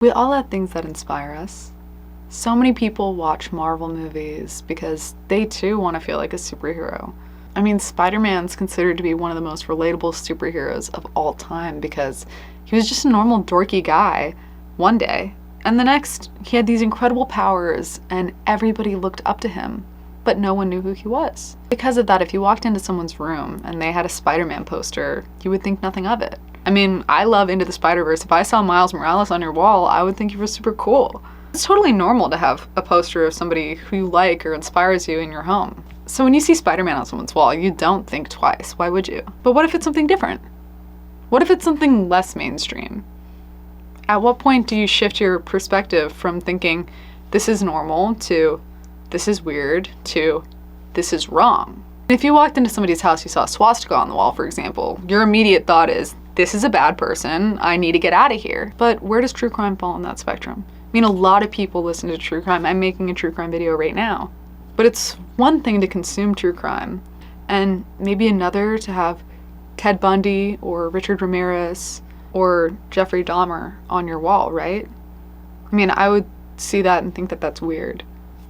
We all have things that inspire us. So many people watch Marvel movies because they too want to feel like a superhero. I mean, Spider-Man's considered to be one of the most relatable superheroes of all time because he was just a normal dorky guy one day, and the next he had these incredible powers and everybody looked up to him, but no one knew who he was. Because of that, if you walked into someone's room and they had a Spider-Man poster, you would think nothing of it. I mean, I love Into the Spider-Verse. If I saw Miles Morales on your wall, I would think you were super cool. It's totally normal to have a poster of somebody who you like or inspires you in your home. So when you see Spider-Man on someone's wall, you don't think twice. Why would you? But what if it's something different? What if it's something less mainstream? At what point do you shift your perspective from thinking this is normal to this is weird to this is wrong? If you walked into somebody's house, you saw a swastika on the wall, for example, your immediate thought is, this is a bad person, I need to get out of here. But where does true crime fall on that spectrum? I mean, a lot of people listen to true crime. I'm making a true crime video right now. But it's one thing to consume true crime, and maybe another to have Ted Bundy or Richard Ramirez or Jeffrey Dahmer on your wall, right? I mean, I would see that and think that that's weird.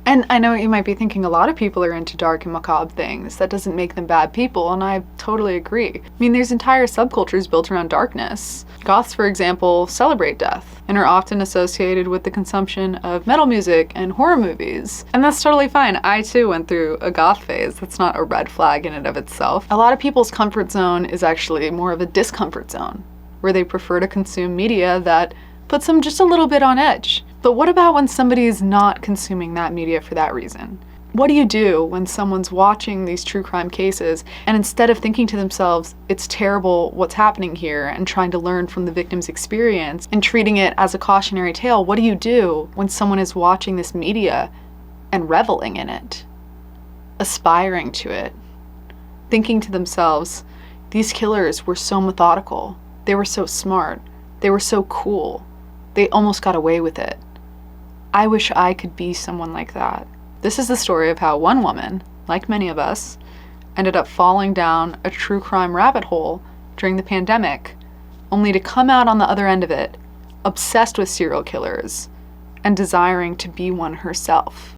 And I know what you might be thinking, a lot of people are into dark and macabre things. That doesn't make them bad people, and I totally agree. I mean, there's entire subcultures built around darkness. Goths, for example, celebrate death and are often associated with the consumption of metal music and horror movies. And that's totally fine. I too went through a goth phase. That's not a red flag in and of itself. A lot of people's comfort zone is actually more of a discomfort zone, where they prefer to consume media that puts them just a little bit on edge. But what about when somebody is not consuming that media for that reason? What do you do when someone's watching these true crime cases and instead of thinking to themselves, it's terrible what's happening here, and trying to learn from the victim's experience and treating it as a cautionary tale, what do you do when someone is watching this media and reveling in it, aspiring to it, thinking to themselves, these killers were so methodical, they were so smart, they were so cool, they almost got away with it. I wish I could be someone like that. This is the story of how one woman, like many of us, ended up falling down a true crime rabbit hole during the pandemic, only to come out on the other end of it, obsessed with serial killers and desiring to be one herself.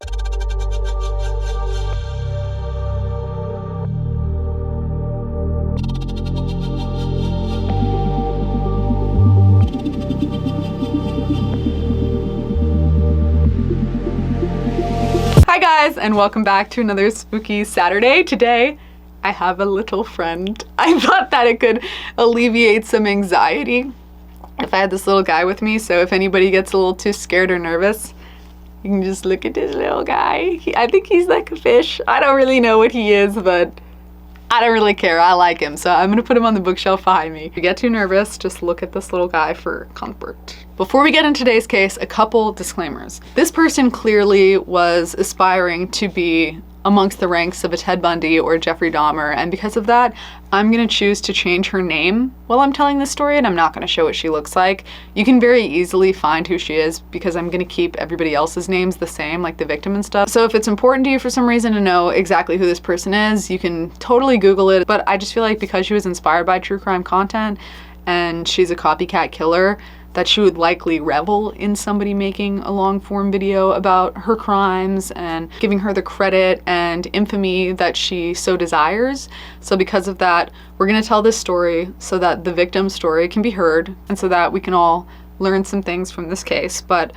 Hi guys, and welcome back to another spooky Saturday. Today, I have a little friend. I thought that it could alleviate some anxiety if I had this little guy with me, so if anybody gets a little too scared or nervous, you can just look at this little guy. I think he's like a fish. I don't really know what he is, but I don't really care. I like him, so I'm gonna put him on the bookshelf behind me. If you get too nervous, just look at this little guy for comfort. Before we get into today's case, a couple disclaimers. This person clearly was aspiring to be amongst the ranks of a Ted Bundy or Jeffrey Dahmer, and because of that, I'm gonna choose to change her name while I'm telling this story, and I'm not gonna show what she looks like. You can very easily find who she is because I'm gonna keep everybody else's names the same, like the victim and stuff. So if it's important to you for some reason to know exactly who this person is, you can totally Google it, but I just feel like because she was inspired by true crime content and she's a copycat killer, that she would likely revel in somebody making a long form video about her crimes and giving her the credit and infamy that she so desires. So because of that, we're gonna tell this story so that the victim's story can be heard and so that we can all learn some things from this case. But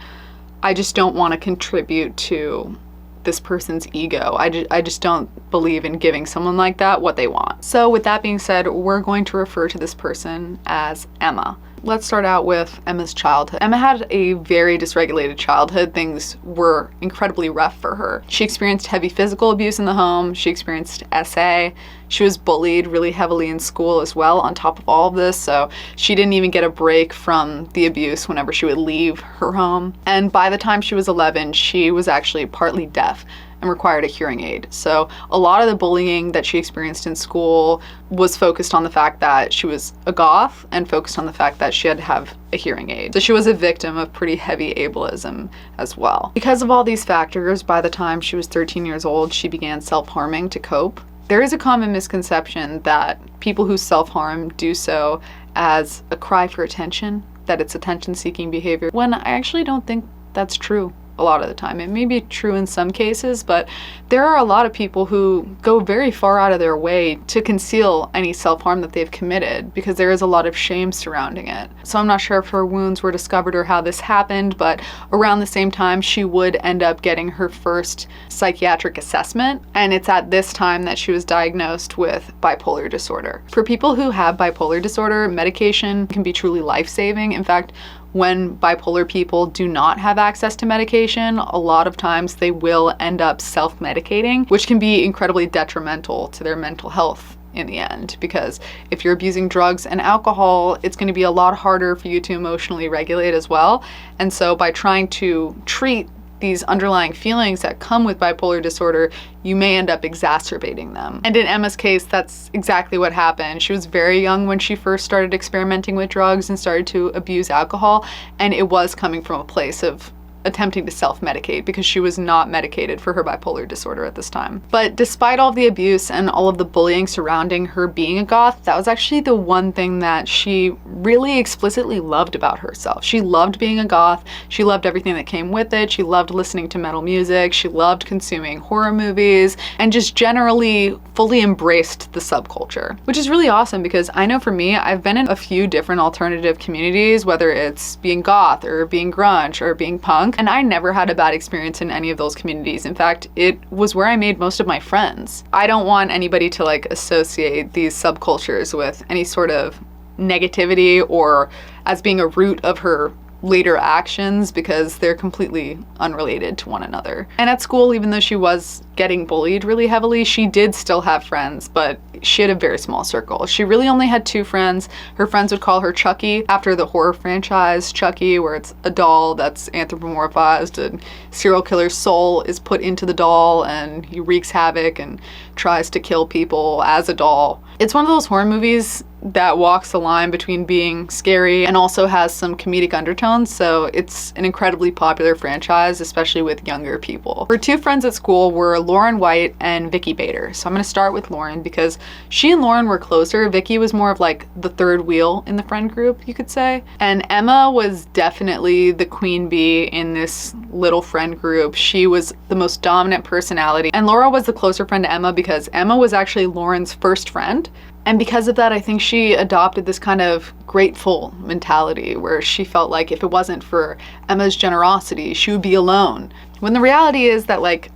I just don't want to contribute to this person's ego. I just don't believe in giving someone like that what they want. So with that being said, we're going to refer to this person as Emma. Let's start out with Emma's childhood. Emma had a very dysregulated childhood. Things were incredibly rough for her. She experienced heavy physical abuse in the home. She experienced SA. She was bullied really heavily in school as well on top of all of this, so she didn't even get a break from the abuse whenever she would leave her home. And by the time she was 11, she was actually partly deaf and required a hearing aid. So a lot of the bullying that she experienced in school was focused on the fact that she was a goth and focused on the fact that she had to have a hearing aid. So she was a victim of pretty heavy ableism as well. Because of all these factors, by the time she was 13 years old, she began self-harming to cope. There is a common misconception that people who self-harm do so as a cry for attention that it's attention-seeking behavior, when I actually don't think that's true a lot of the time. It may be true in some cases, but there are a lot of people who go very far out of their way to conceal any self-harm that they've committed because there is a lot of shame surrounding it. So I'm not sure if her wounds were discovered or how this happened, but around the same time she would end up getting her first psychiatric assessment, and it's at this time that she was diagnosed with bipolar disorder. For people who have bipolar disorder, medication can be truly life-saving. In fact, when bipolar people do not have access to medication, a lot of times they will end up self-medicating, which can be incredibly detrimental to their mental health in the end, because if you're abusing drugs and alcohol, it's going to be a lot harder for you to emotionally regulate as well. And so by trying to treat these underlying feelings that come with bipolar disorder, you may end up exacerbating them. And in Emma's case, that's exactly what happened. She was very young when she first started experimenting with drugs and started to abuse alcohol, and it was coming from a place of attempting to self-medicate because she was not medicated for her bipolar disorder at this time. But despite all the abuse and all of the bullying surrounding her being a goth, that was actually the one thing that she really explicitly loved about herself. She loved being a goth. She loved everything that came with it. She loved listening to metal music. She loved consuming horror movies and just generally fully embraced the subculture, which is really awesome because I know for me, I've been in a few different alternative communities, whether it's being goth or being grunge or being punk, and I never had a bad experience in any of those communities. In fact, it was where I made most of my friends. I don't want anybody to like associate these subcultures with any sort of negativity or as being a root of her later actions because they're completely unrelated to one another. And at school, even though she was getting bullied really heavily, she did still have friends, but she had a very small circle. She really only had 2 friends. Her friends would call her Chucky after the horror franchise Chucky, where it's a doll that's anthropomorphized and serial killer's soul is put into the doll and he wreaks havoc and tries to kill people as a doll. It's one of those horror movies that walks the line between being scary and also has some comedic undertones, so it's an incredibly popular franchise, especially with younger people. Her 2 friends at school were Lauren White and Vicky Bader. So I'm gonna start with Lauren because she and Lauren were closer. Vicky was more of like the third wheel in the friend group, you could say. And Emma was definitely the queen bee in this little friend group. She was the most dominant personality. And Laura was the closer friend to Emma because Emma was actually Lauren's first friend. And because of that, I think she adopted this kind of grateful mentality where she felt like if it wasn't for Emma's generosity, she would be alone. When the reality is that like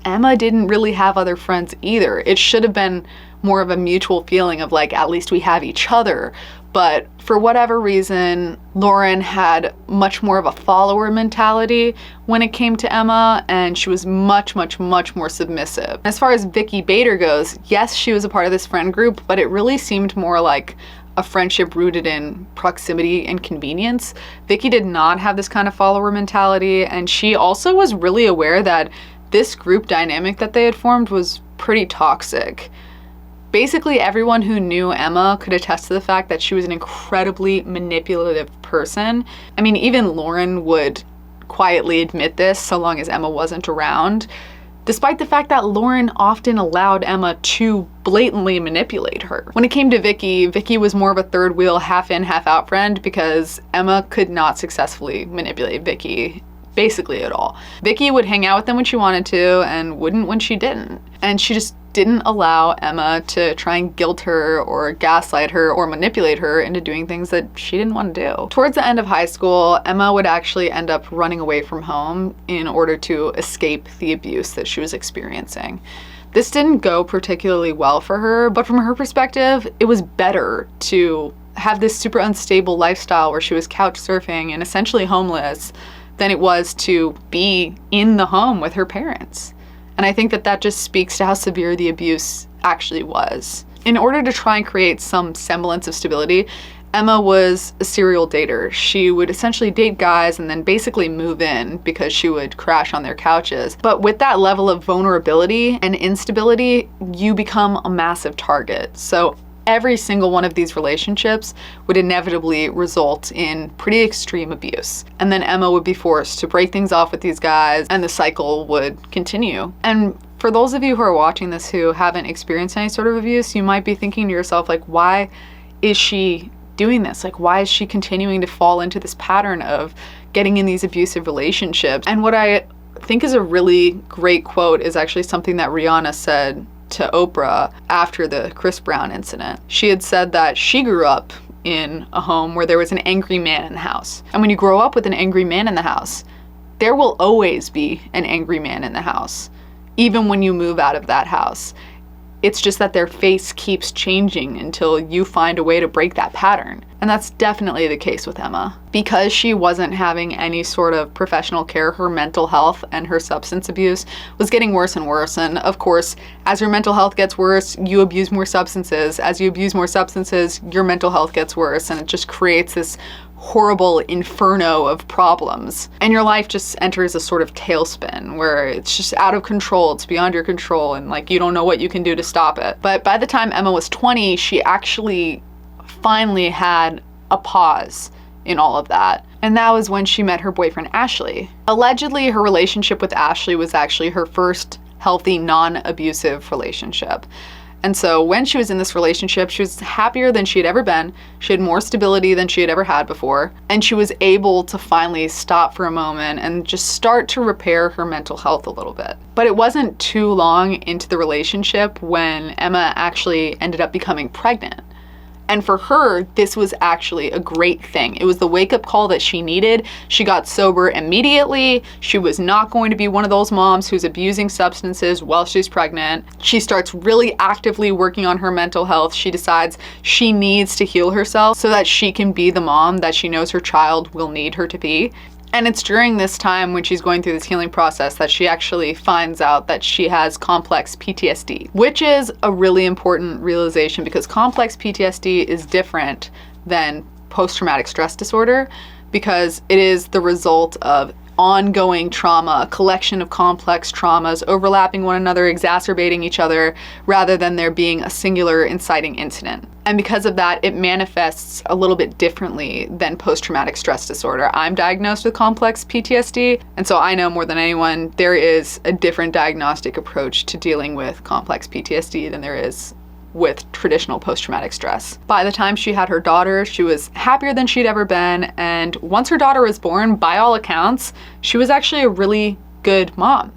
Emma didn't really have other friends either. It should have been more of a mutual feeling of like, at least we have each other. But for whatever reason, Lauren had much more of a follower mentality when it came to Emma, and she was much, much, much more submissive. As far as Vicky Bader goes, yes, she was a part of this friend group, but it really seemed more like a friendship rooted in proximity and convenience. Vicky did not have this kind of follower mentality, and she also was really aware that this group dynamic that they had formed was pretty toxic. Basically, everyone who knew Emma could attest to the fact that she was an incredibly manipulative person. I mean, even Lauren would quietly admit this so long as Emma wasn't around, despite the fact that Lauren often allowed Emma to blatantly manipulate her. When it came to Vicky, Vicky was more of a third wheel, half in, half out friend because Emma could not successfully manipulate Vicky basically at all. Vicky would hang out with them when she wanted to and wouldn't when she didn't. And she just didn't allow Emma to try and guilt her or gaslight her or manipulate her into doing things that she didn't want to do. Towards the end of high school, Emma would actually end up running away from home in order to escape the abuse that she was experiencing. This didn't go particularly well for her, but from her perspective, it was better to have this super unstable lifestyle where she was couch surfing and essentially homeless than it was to be in the home with her parents. And I think that that just speaks to how severe the abuse actually was. In order to try and create some semblance of stability, Emma was a serial dater. She would essentially date guys and then basically move in because she would crash on their couches. But with that level of vulnerability and instability, you become a massive target. So every single one of these relationships would inevitably result in pretty extreme abuse. And then Emma would be forced to break things off with these guys and the cycle would continue. And for those of you who are watching this who haven't experienced any sort of abuse, you might be thinking to yourself, like, why is she doing this? Like, why is she continuing to fall into this pattern of getting in these abusive relationships? And what I think is a really great quote is actually something that Rihanna said to Oprah after the Chris Brown incident. She had said that she grew up in a home where there was an angry man in the house. And when you grow up with an angry man in the house, there will always be an angry man in the house, even when you move out of that house. It's just that their face keeps changing until you find a way to break that pattern. And that's definitely the case with Emma. Because she wasn't having any sort of professional care, her mental health and her substance abuse was getting worse and worse. And of course, as your mental health gets worse, you abuse more substances. As you abuse more substances, your mental health gets worse. And it just creates this horrible inferno of problems. And your life just enters a sort of tailspin where it's just out of control, it's beyond your control, and like you don't know what you can do to stop it. But by the time Emma was 20, she actually finally had a pause in all of that. And that was when she met her boyfriend, Ashley. Allegedly, her relationship with Ashley was actually her first healthy, non-abusive relationship. And so when she was in this relationship, she was happier than she had ever been. She had more stability than she had ever had before. And she was able to finally stop for a moment and just start to repair her mental health a little bit. But it wasn't too long into the relationship when Emma actually ended up becoming pregnant. And for her, this was actually a great thing. It was the wake-up call that she needed. She got sober immediately. She was not going to be one of those moms who's abusing substances while she's pregnant. She starts really actively working on her mental health. She decides she needs to heal herself so that she can be the mom that she knows her child will need her to be. And it's during this time when she's going through this healing process that she actually finds out that she has complex PTSD, which is a really important realization because complex PTSD is different than post-traumatic stress disorder because it is the result of ongoing trauma, a collection of complex traumas overlapping one another, exacerbating each other, rather than there being a singular inciting incident. And because of that, it manifests a little bit differently than post-traumatic stress disorder. I'm diagnosed with complex PTSD, and so I know more than anyone, there is a different diagnostic approach to dealing with complex PTSD than there is with traditional post-traumatic stress. By the time she had her daughter, she was happier than she'd ever been, and once her daughter was born, by all accounts, she was actually a really good mom.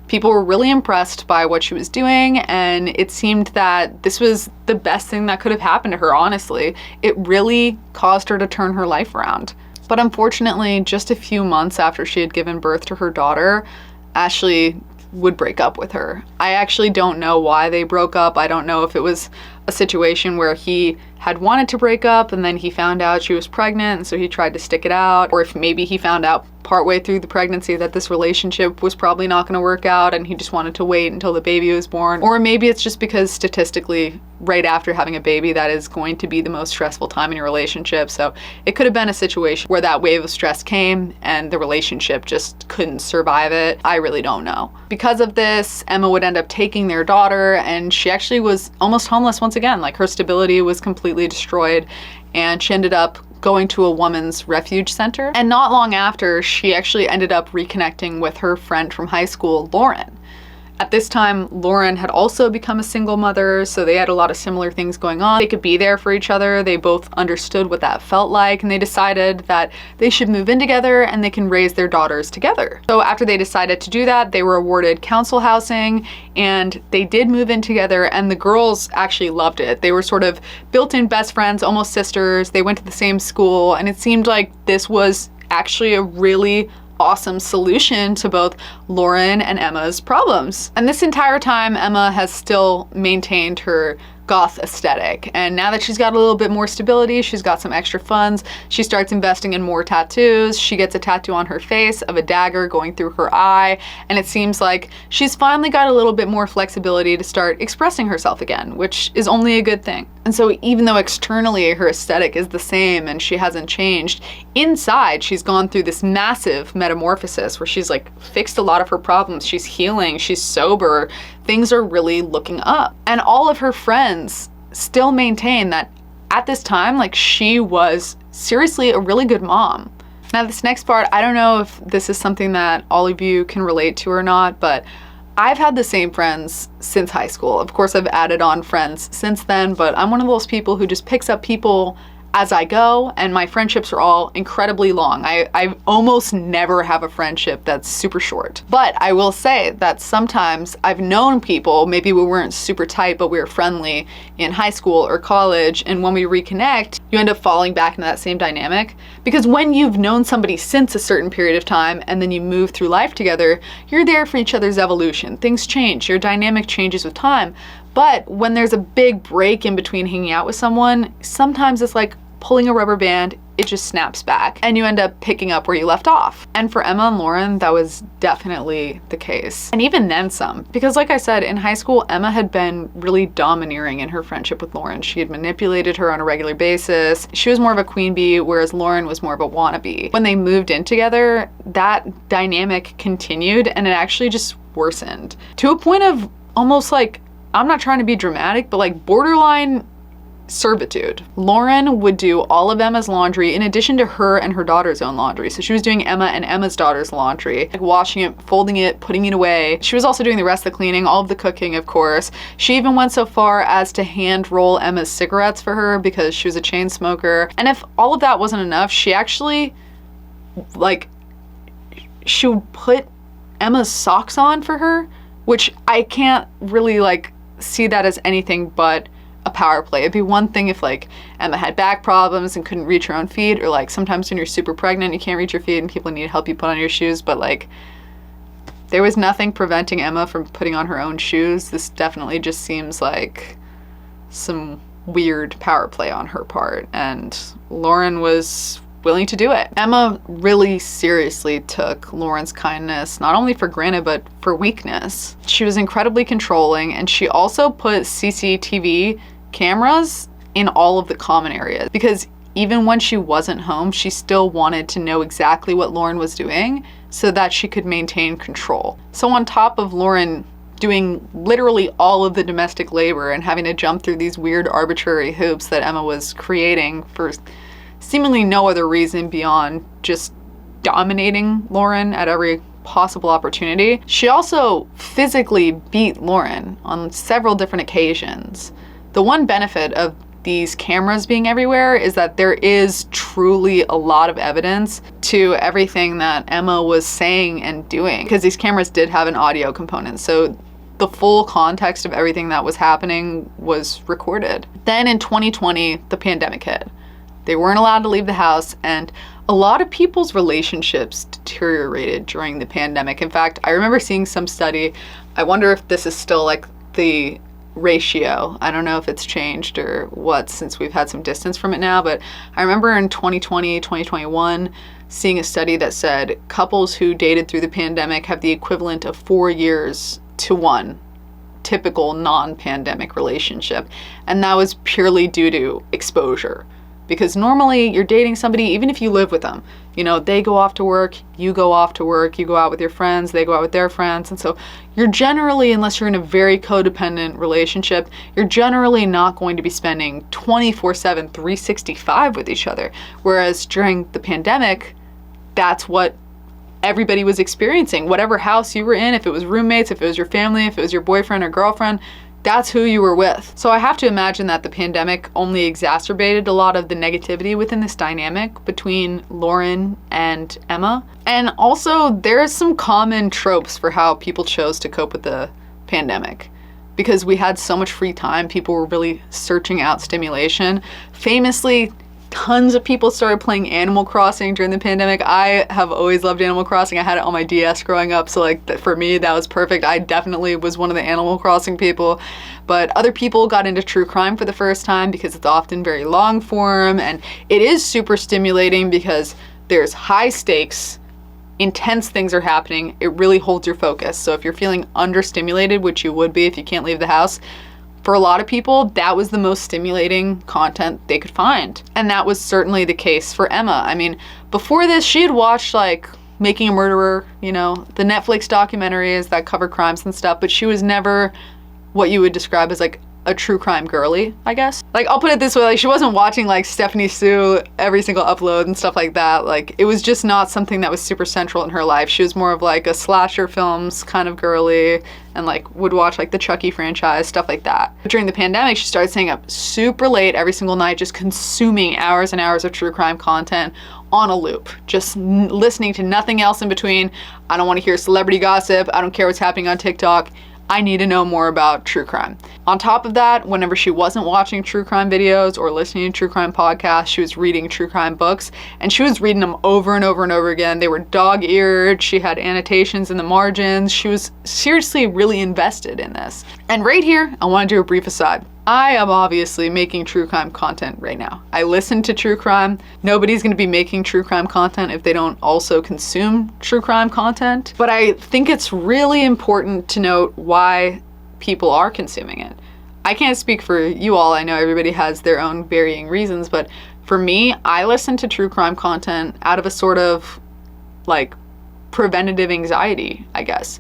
People were really impressed by what she was doing, and it seemed that this was the best thing that could have happened to her, honestly. It really caused her to turn her life around. But unfortunately, just a few months after she had given birth to her daughter, Ashley would break up with her. I actually don't know why they broke up. I don't know if it was a situation where he had wanted to break up and then he found out she was pregnant and so he tried to stick it out, or if maybe he found out partway through the pregnancy that this relationship was probably not going to work out and he just wanted to wait until the baby was born. Or maybe it's just because statistically, right after having a baby, that is going to be the most stressful time in your relationship. So it could have been a situation where that wave of stress came and the relationship just couldn't survive it. I really don't know. Because of this, Emma would end up taking their daughter, and she actually was almost homeless once again. Like, her stability was completely destroyed, and she ended up going to a woman's refuge center. And not long after, she actually ended up reconnecting with her friend from high school, Lauren. At this time, Lauren had also become a single mother, so they had a lot of similar things going on. They could be there for each other. They both understood what that felt like, and they decided that they should move in together and they can raise their daughters together. So after they decided to do that, they were awarded council housing, and they did move in together, and the girls actually loved it. They were sort of built-in best friends, almost sisters. They went to the same school, and it seemed like this was actually a really awesome solution to both Lauren and Emma's problems. And this entire time, Emma has still maintained her goth aesthetic. And now that she's got a little bit more stability, she's got some extra funds, she starts investing in more tattoos. She gets a tattoo on her face of a dagger going through her eye. And it seems like she's finally got a little bit more flexibility to start expressing herself again, which is only a good thing. And so even though externally her aesthetic is the same and she hasn't changed, inside she's gone through this massive metamorphosis where she's like fixed a lot of her problems. She's healing, she's sober, things are really looking up. And all of her friends still maintain that at this time, like, she was seriously a really good mom. Now this next part, I don't know if this is something that all of you can relate to or not, but I've had the same friends since high school. Of course, I've added on friends since then, but I'm one of those people who just picks up people as I go, and my friendships are all incredibly long. I almost never have a friendship that's super short. But I will say that sometimes I've known people, maybe we weren't super tight, but we were friendly in high school or college, and when we reconnect, you end up falling back into that same dynamic. Because when you've known somebody since a certain period of time, and then you move through life together, you're there for each other's evolution. Things change, your dynamic changes with time. But when there's a big break in between hanging out with someone, sometimes it's like pulling a rubber band, it just snaps back and you end up picking up where you left off. And for Emma and Lauren, that was definitely the case. And even then some, because like I said, in high school, Emma had been really domineering in her friendship with Lauren. She had manipulated her on a regular basis. She was more of a queen bee, whereas Lauren was more of a wannabe. When they moved in together, that dynamic continued and it actually just worsened to a point of almost like, I'm not trying to be dramatic, but like borderline servitude. Lauren would do all of Emma's laundry in addition to her and her daughter's own laundry. So she was doing Emma and Emma's daughter's laundry, like washing it, folding it, putting it away. She was also doing the rest of the cleaning, all of the cooking, of course. She even went so far as to hand roll Emma's cigarettes for her because she was a chain smoker. And if all of that wasn't enough, she actually, like, she would put Emma's socks on for her, which I can't really, like, see that as anything but a power play. It'd be one thing if like Emma had back problems and couldn't reach her own feet, or like sometimes when you're super pregnant you can't reach your feet and people need to help you put on your shoes, but like there was nothing preventing Emma from putting on her own shoes. This definitely just seems like some weird power play on her part, and Lauren was willing to do it. Emma really seriously took Lauren's kindness not only for granted but for weakness. She was incredibly controlling, and she also put CCTV cameras in all of the common areas because even when she wasn't home, she still wanted to know exactly what Lauren was doing so that she could maintain control. So on top of Lauren doing literally all of the domestic labor and having to jump through these weird arbitrary hoops that Emma was creating for seemingly no other reason beyond just dominating Lauren at every possible opportunity, she also physically beat Lauren on several different occasions. The one benefit of these cameras being everywhere is that there is truly a lot of evidence to everything that Emma was saying and doing, because these cameras did have an audio component. So the full context of everything that was happening was recorded. Then in 2020, the pandemic hit. They weren't allowed to leave the house, and a lot of people's relationships deteriorated during the pandemic. In fact, I remember seeing some study, I wonder if this is still like the ratio. I don't know if it's changed or what since we've had some distance from it now, but I remember in 2020, 2021, seeing a study that said couples who dated through the pandemic have the equivalent of 4 years to one typical non-pandemic relationship. And that was purely due to exposure. Because normally you're dating somebody, even if you live with them, you know, they go off to work, you go off to work, you go out with your friends, they go out with their friends. And so you're generally, unless you're in a very codependent relationship, you're generally not going to be spending 24/7, 365 with each other. Whereas during the pandemic, that's what everybody was experiencing. Whatever house you were in, if it was roommates, if it was your family, if it was your boyfriend or girlfriend, that's who you were with. So I have to imagine that the pandemic only exacerbated a lot of the negativity within this dynamic between Lauren and Emma. And also there's some common tropes for how people chose to cope with the pandemic. Because we had so much free time, people were really searching out stimulation. Famously, tons of people started playing Animal Crossing during the pandemic. I have always loved Animal Crossing. I had it on my DS growing up, so like for me that was perfect. I definitely was one of the Animal Crossing people. But other people got into true crime for the first time because it's often very long form, and it is super stimulating because there's high stakes, intense things are happening. It really holds your focus. So if you're feeling understimulated, which you would be if you can't leave the house, for a lot of people, that was the most stimulating content they could find. And that was certainly the case for Emma. I mean, before this, she had watched like Making a Murderer, you know, the Netflix documentaries that cover crimes and stuff, but she was never what you would describe as like a true crime girly, I guess. Like, I'll put it this way, like, she wasn't watching like Stephanie Sue every single upload and stuff like that. Like, it was just not something that was super central in her life. She was more of like a slasher films kind of girly, and like would watch like the Chucky franchise, stuff like that. But during the pandemic, she started staying up super late every single night, just consuming hours and hours of true crime content on a loop, just listening to nothing else in between. I don't want to hear celebrity gossip. I don't care what's happening on TikTok. I need to know more about true crime. On top of that, whenever she wasn't watching true crime videos or listening to true crime podcasts, she was reading true crime books, and she was reading them over and over and over again. They were dog-eared. She had annotations in the margins. She was seriously really invested in this. And right here, I want to do a brief aside. I am obviously making true crime content right now. I listen to true crime. Nobody's going to be making true crime content if they don't also consume true crime content. But I think it's really important to note why people are consuming it. I can't speak for you all. I know everybody has their own varying reasons, but for me, I listen to true crime content out of a sort of like preventative anxiety, I guess.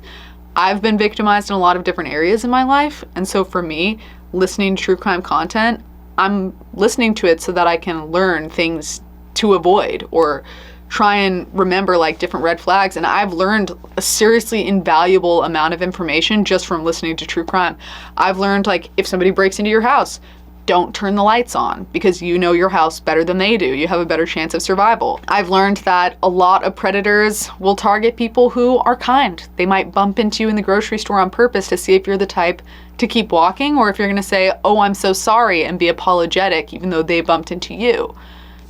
I've been victimized in a lot of different areas in my life, and so for me, listening to true crime content, I'm listening to it so that I can learn things to avoid or try and remember like different red flags. And I've learned a seriously invaluable amount of information just from listening to true crime. I've learned like if somebody breaks into your house, don't turn the lights on because you know your house better than they do. You have a better chance of survival. I've learned that a lot of predators will target people who are kind. They might bump into you in the grocery store on purpose to see if you're the type to keep walking, or if you're gonna say, oh, I'm so sorry, and be apologetic even though they bumped into you.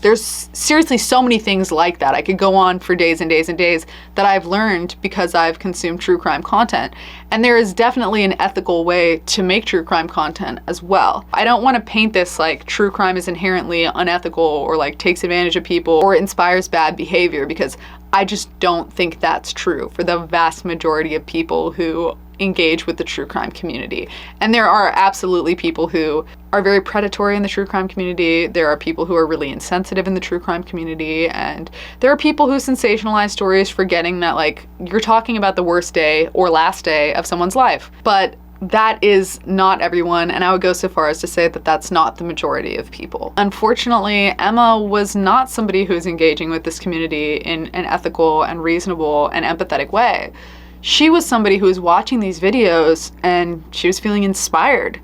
There's seriously so many things like that. I could go on for days and days and days that I've learned because I've consumed true crime content. And there is definitely an ethical way to make true crime content as well. I don't want to paint this like true crime is inherently unethical or like takes advantage of people or inspires bad behavior, because I just don't think that's true for the vast majority of people who engage with the true crime community. And there are absolutely people who are very predatory in the true crime community. There are people who are really insensitive in the true crime community. And there are people who sensationalize stories, forgetting that like you're talking about the worst day or last day of someone's life. But that is not everyone, and I would go so far as to say that that's not the majority of people. Unfortunately, Emma was not somebody who's engaging with this community in an ethical and reasonable and empathetic way. She was somebody who was watching these videos and she was feeling inspired.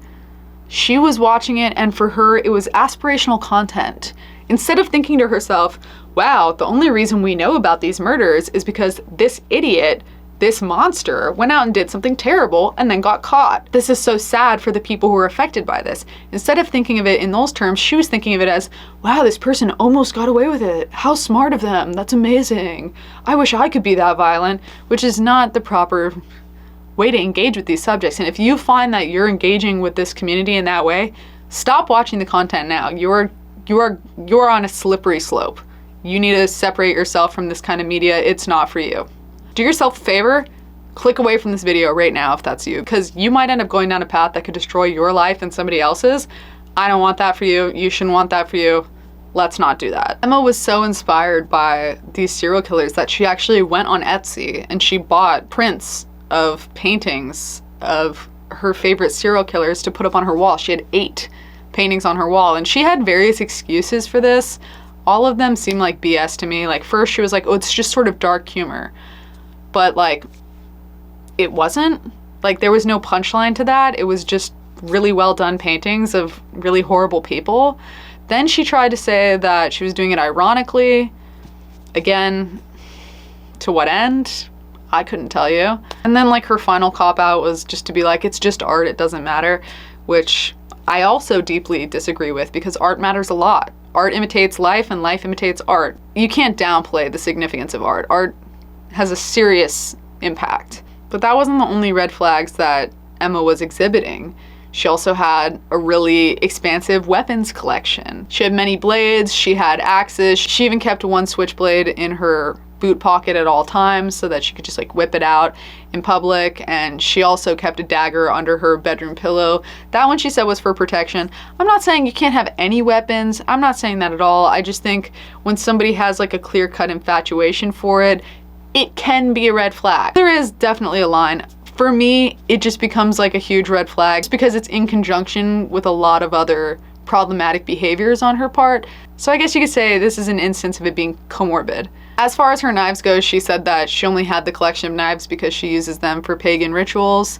She was watching it, and for her, it was aspirational content. Instead of thinking to herself, wow, the only reason we know about these murders is because this idiot, this monster, went out and did something terrible and then got caught. This is so sad for the people who are affected by this. Instead of thinking of it in those terms, she was thinking of it as, wow, this person almost got away with it. How smart of them. That's amazing. I wish I could be that violent, which is not the proper way to engage with these subjects. And if you find that you're engaging with this community in that way, stop watching the content now. You're on a slippery slope. You need to separate yourself from this kind of media. It's not for you. Do yourself a favor, click away from this video right now if that's you, because you might end up going down a path that could destroy your life and somebody else's. I don't want that for you. You shouldn't want that for you. Let's not do that. Emma was so inspired by these serial killers that she actually went on Etsy and she bought prints of paintings of her favorite serial killers to put up on her wall. She had 8 paintings on her wall, and she had various excuses for this. All of them seemed like BS to me. Like, first she was like, oh, it's just sort of dark humor. But like, it wasn't. Like, there was no punchline to that. It was just really well done paintings of really horrible people. Then she tried to say that she was doing it ironically. Again, to what end? I couldn't tell you. And then like her final cop out was just to be like, it's just art, it doesn't matter, which I also deeply disagree with, because art matters a lot. Art imitates life and life imitates art. You can't downplay the significance of art. Art has a serious impact. But that wasn't the only red flags that Emma was exhibiting. She also had a really expansive weapons collection. She had many blades, she had axes, she even kept one switchblade in her boot pocket at all times so that she could just like whip it out in public. And she also kept a dagger under her bedroom pillow. That one she said was for protection. I'm not saying you can't have any weapons. I'm not saying that at all. I just think when somebody has like a clear-cut infatuation for it, it can be a red flag. There is definitely a line For me, it just becomes like a huge red flag because it's in conjunction with a lot of other problematic behaviors on her part. So I guess you could say this is an instance of it being comorbid. As far as her knives go, she said that she only had the collection of knives because she uses them for pagan rituals.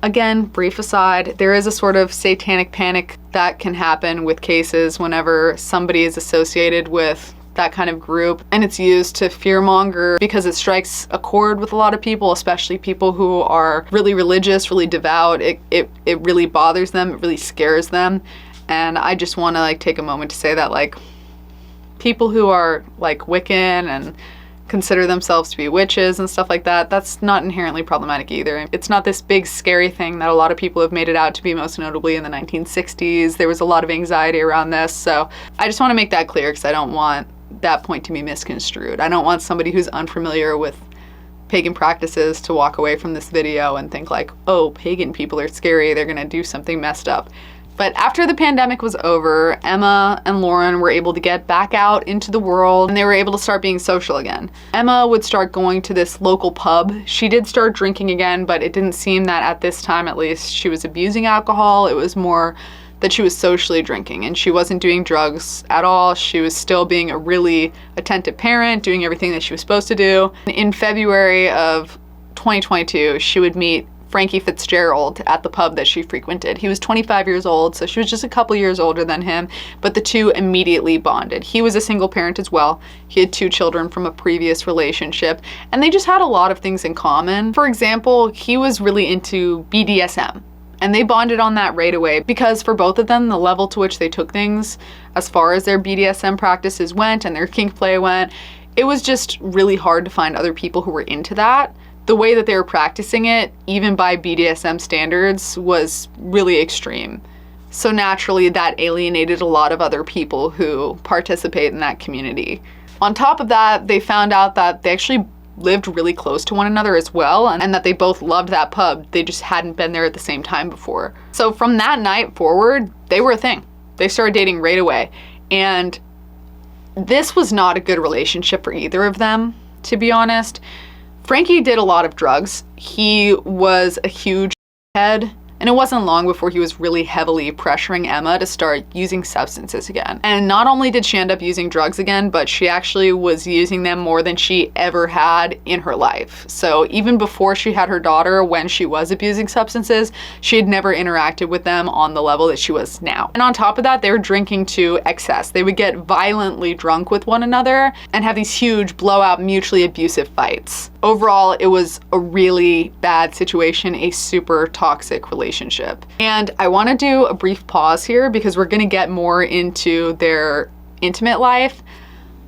Again, brief aside, there is a sort of satanic panic that can happen with cases whenever somebody is associated with that kind of group, and it's used to fearmonger because it strikes a chord with a lot of people, especially people who are really religious, really devout. It really bothers them, it really scares them. And I just want to like take a moment to say that like people who are like Wiccan and consider themselves to be witches and stuff like that, that's not inherently problematic either. It's not this big scary thing that a lot of people have made it out to be, most notably in the 1960s. There was a lot of anxiety around this, so I just want to make that clear because I don't want that point to be misconstrued. I don't want somebody who's unfamiliar with pagan practices to walk away from this video and think like, oh, pagan people are scary, they're gonna do something messed up. But after the pandemic was over, Emma and Lauren were able to get back out into the world and they were able to start being social again. Emma would start going to this local pub. She did start drinking again, but it didn't seem that at this time, at least, she was abusing alcohol. It was more that she was socially drinking and she wasn't doing drugs at all. She was still being a really attentive parent, doing everything that she was supposed to do. In February of 2022, she would meet Frankie Fitzgerald at the pub that she frequented. He was 25 years old, so she was just a couple years older than him, but the two immediately bonded. He was a single parent as well. He had 2 children from a previous relationship, and they just had a lot of things in common. For example, he was really into BDSM, and they bonded on that right away because for both of them, the level to which they took things as far as their BDSM practices went and their kink play went, it was just really hard to find other people who were into that. The way that they were practicing it, even by BDSM standards, was really extreme. So naturally, that alienated a lot of other people who participate in that community. On top of that, they found out that they actually lived really close to one another as well, and that they both loved that pub. They just hadn't been there at the same time before. So from that night forward, they were a thing. They started dating right away. And this was not a good relationship for either of them, to be honest. Frankie did a lot of drugs. He was a huge head, and it wasn't long before he was really heavily pressuring Emma to start using substances again. And not only did she end up using drugs again, but she actually was using them more than she ever had in her life. So even before she had her daughter, when she was abusing substances, she had never interacted with them on the level that she was now. And on top of that, they were drinking to excess. They would get violently drunk with one another and have these huge blowout, mutually abusive fights. Overall, it was a really bad situation, a super toxic relationship. And I want to do a brief pause here because we're going to get more into their intimate life.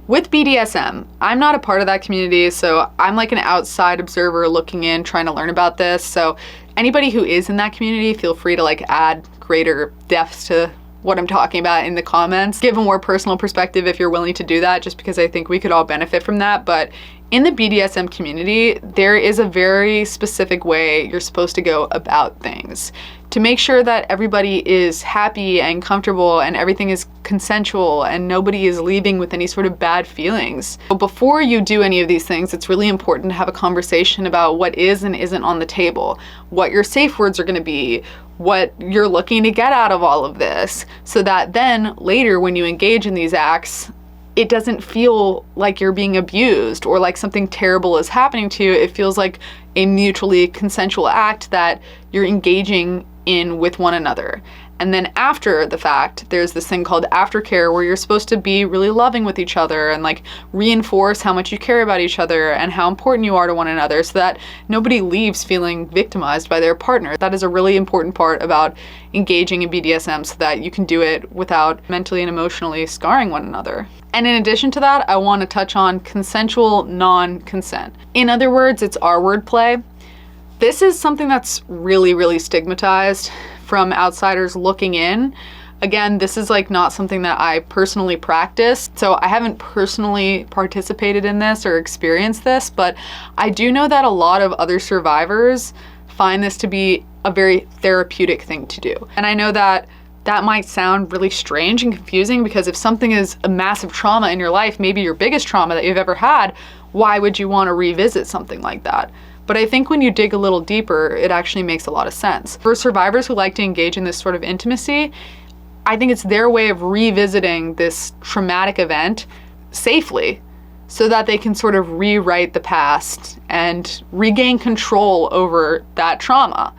With BDSM, I'm not a part of that community, so I'm like an outside observer looking in, trying to learn about this. So anybody who is in that community, feel free to like add greater depth to what I'm talking about in the comments. Give a more personal perspective if you're willing to do that, just because I think we could all benefit from that. But in the BDSM community, there is a very specific way you're supposed to go about things to make sure that everybody is happy and comfortable and everything is consensual and nobody is leaving with any sort of bad feelings. But before you do any of these things, it's really important to have a conversation about what is and isn't on the table, what your safe words are going to be, what you're looking to get out of all of this, so that then later when you engage in these acts, it doesn't feel like you're being abused or like something terrible is happening to you. It feels like a mutually consensual act that you're engaging in with one another. And then after the fact, there's this thing called aftercare where you're supposed to be really loving with each other and like reinforce how much you care about each other and how important you are to one another so that nobody leaves feeling victimized by their partner. That is a really important part about engaging in BDSM so that you can do it without mentally and emotionally scarring one another. And in addition to that, I want to touch on consensual non-consent. In other words, it's R-word play. This is something that's really, really stigmatized from outsiders looking in. Again, this is like not something that I personally practice, so I haven't personally participated in this or experienced this, but I do know that a lot of other survivors find this to be a very therapeutic thing to do. And I know that that might sound really strange and confusing because if something is a massive trauma in your life, maybe your biggest trauma that you've ever had, why would you want to revisit something like that? But I think when you dig a little deeper, it actually makes a lot of sense. For survivors who like to engage in this sort of intimacy, I think it's their way of revisiting this traumatic event safely so that they can sort of rewrite the past and regain control over that trauma.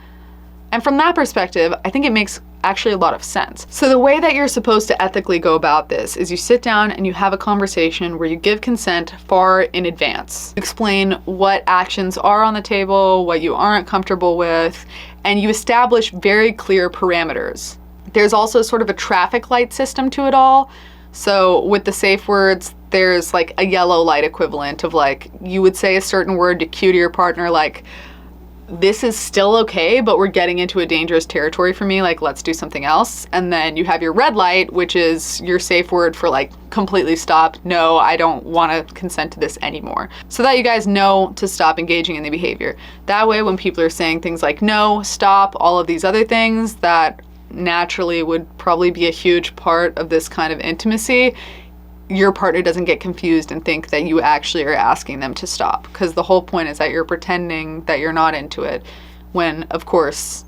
And from that perspective, I think it makes actually a lot of sense. So the way that you're supposed to ethically go about this is you sit down and you have a conversation where you give consent far in advance. Explain what actions are on the table, what you aren't comfortable with, and you establish very clear parameters. There's also sort of a traffic light system to it all. So with the safe words, there's like a yellow light equivalent of like, you would say a certain word to cue to your partner, like, this is still okay, but we're getting into a dangerous territory for me, like, let's do something else. And then you have your red light, which is your safe word for like, completely stop. No, I don't want to consent to this anymore. So that you guys know to stop engaging in the behavior. That way, when people are saying things like no, stop, all of these other things that naturally would probably be a huge part of this kind of intimacy, your partner doesn't get confused and think that you actually are asking them to stop, because the whole point is that you're pretending that you're not into it, when of course,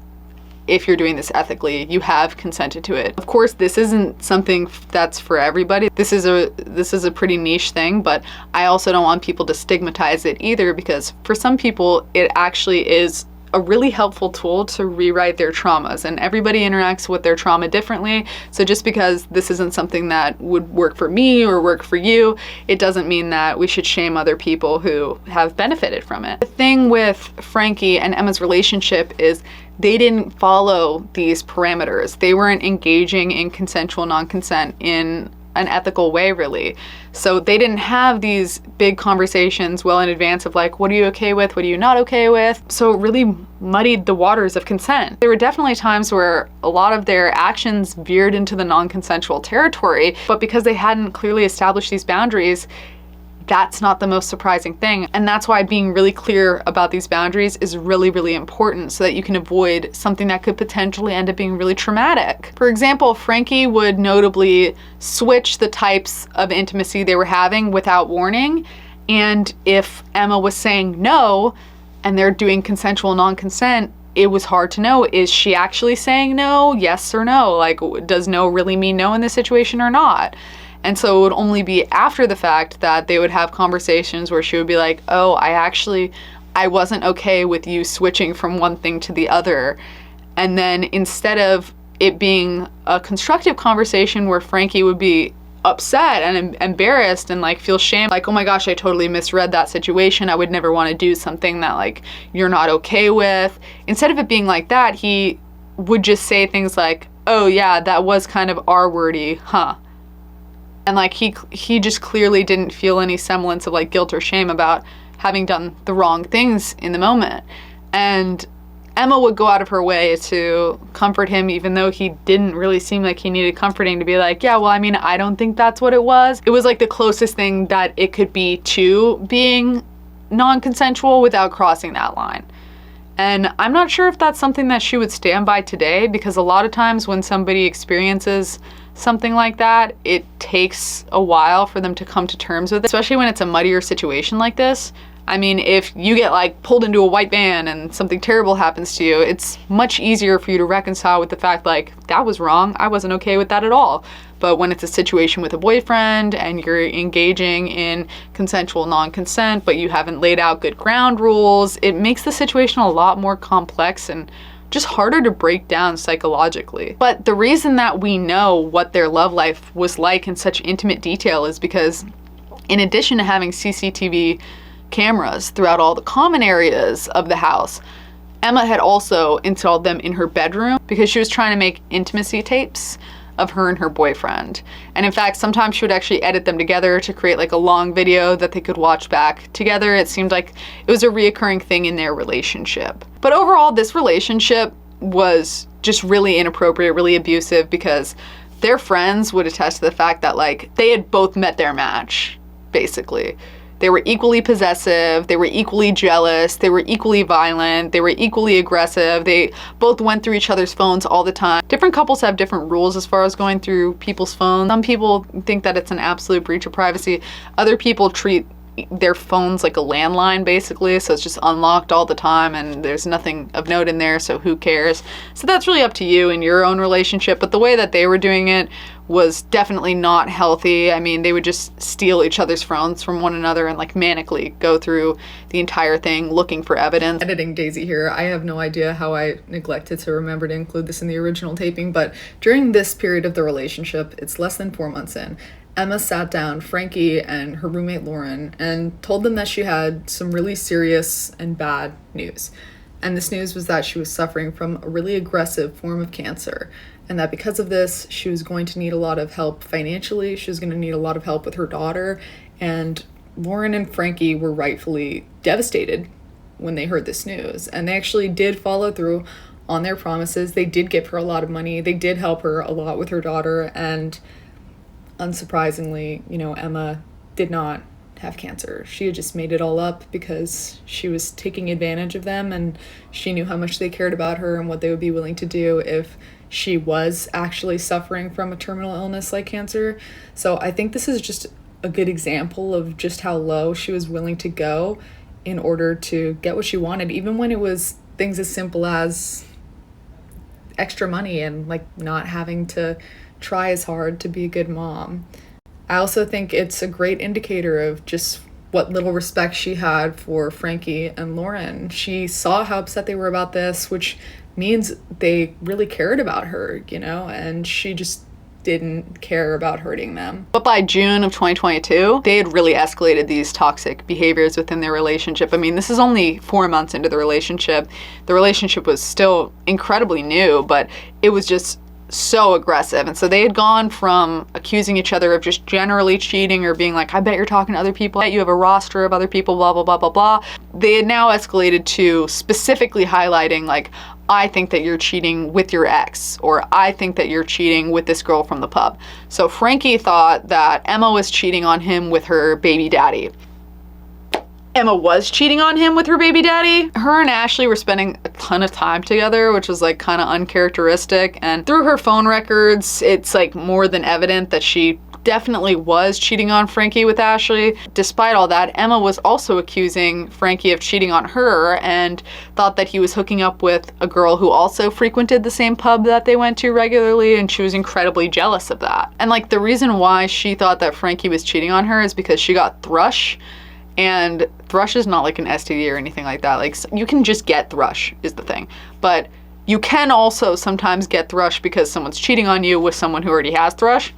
if you're doing this ethically, you have consented to it. Of course, this isn't something that's for everybody. This is a pretty niche thing, but I also don't want people to stigmatize it either, because for some people it actually is a really helpful tool to rewrite their traumas, and everybody interacts with their trauma differently. So just because this isn't something that would work for me or work for you, it doesn't mean that we should shame other people who have benefited from it. The thing with Frankie and Emma's relationship is they didn't follow these parameters. They weren't engaging in consensual non-consent in an ethical way, really. So they didn't have these big conversations well in advance of like, what are you okay with? What are you not okay with? So it really muddied the waters of consent. There were definitely times where a lot of their actions veered into the non-consensual territory, but because they hadn't clearly established these boundaries, that's not the most surprising thing. And that's why being really clear about these boundaries is really, really important, so that you can avoid something that could potentially end up being really traumatic. For example, Frankie would notably switch the types of intimacy they were having without warning. And if Emma was saying no, and they're doing consensual non-consent, it was hard to know, is she actually saying no? Yes or no? Like, does no really mean no in this situation or not? And so it would only be after the fact that they would have conversations where she would be like, oh, I wasn't okay with you switching from one thing to the other. And then instead of it being a constructive conversation where Frankie would be upset and embarrassed and like feel shame, like, oh my gosh, I totally misread that situation. I would never want to do something that like you're not okay with. Instead of it being like that, he would just say things like, oh yeah, that was kind of R-wordy, huh? And like he just clearly didn't feel any semblance of like guilt or shame about having done the wrong things in the moment. And Emma would go out of her way to comfort him, even though he didn't really seem like he needed comforting, to be like, yeah, well, I mean, I don't think that's what it was. It was like the closest thing that it could be to being non-consensual without crossing that line. And I'm not sure if that's something that she would stand by today, because a lot of times when somebody experiences something like that, it takes a while for them to come to terms with it, especially when it's a muddier situation like this. I mean, if you get like pulled into a white van and something terrible happens to you, it's much easier for you to reconcile with the fact like, that was wrong, I wasn't okay with that at all. But when it's a situation with a boyfriend and you're engaging in consensual non-consent, but you haven't laid out good ground rules, it makes the situation a lot more complex and just harder to break down psychologically. But the reason that we know what their love life was like in such intimate detail is because, in addition to having CCTV cameras throughout all the common areas of the house, Emma had also installed them in her bedroom because she was trying to make intimacy tapes of her and her boyfriend. And in fact, sometimes she would actually edit them together to create like a long video that they could watch back together. It seemed like it was a reoccurring thing in their relationship. But overall, this relationship was just really inappropriate, really abusive, because their friends would attest to the fact that like they had both met their match, basically. They were equally possessive, they were equally jealous, they were equally violent, they were equally aggressive, they both went through each other's phones all the time. Different couples have different rules as far as going through people's phones. Some people think that it's an absolute breach of privacy. Other people treat their phone's like a landline basically, so it's just unlocked all the time and there's nothing of note in there, so who cares? So that's really up to you in your own relationship, but the way that they were doing it was definitely not healthy. I mean, they would just steal each other's phones from one another and like manically go through the entire thing looking for evidence. Editing Daisy here, I have no idea how I neglected to remember to include this in the original taping, but during this period of the relationship, it's less than 4 months in, Emma sat down Frankie and her roommate Lauren and told them that she had some really serious and bad news. And this news was that she was suffering from a really aggressive form of cancer, and that because of this, she was going to need a lot of help financially, she was going to need a lot of help with her daughter, and Lauren and Frankie were rightfully devastated when they heard this news. And they actually did follow through on their promises. They did give her a lot of money, they did help her a lot with her daughter, and unsurprisingly, you know, Emma did not have cancer. She had just made it all up because she was taking advantage of them, and she knew how much they cared about her and what they would be willing to do if she was actually suffering from a terminal illness like cancer. So I think this is just a good example of just how low she was willing to go in order to get what she wanted, even when it was things as simple as extra money and like not having to try as hard to be a good mom. I also think it's a great indicator of just what little respect she had for Frankie and Lauren. She saw how upset they were about this, which means they really cared about her, you know, and she just didn't care about hurting them. But by June of 2022, they had really escalated these toxic behaviors within their relationship. I mean, this is only 4 months into the relationship. The relationship was still incredibly new, but it was just so aggressive. And so they had gone from accusing each other of just generally cheating or being like, I bet you're talking to other people, you have a roster of other people, blah, blah, blah, blah, blah. They had now escalated to specifically highlighting like, I think that you're cheating with your ex, or I think that you're cheating with this girl from the pub. So Frankie thought that Emma was cheating on him with her baby daddy. Emma was cheating on him with her baby daddy. Her and Ashley were spending a ton of time together, which was like kind of uncharacteristic. And through her phone records, it's like more than evident that she definitely was cheating on Frankie with Ashley. Despite all that, Emma was also accusing Frankie of cheating on her and thought that he was hooking up with a girl who also frequented the same pub that they went to regularly, and she was incredibly jealous of that. And like the reason why she thought that Frankie was cheating on her is because she got thrush, and thrush is not like an STD or anything like that. Like you can just get thrush is the thing, but you can also sometimes get thrush because someone's cheating on you with someone who already has thrush.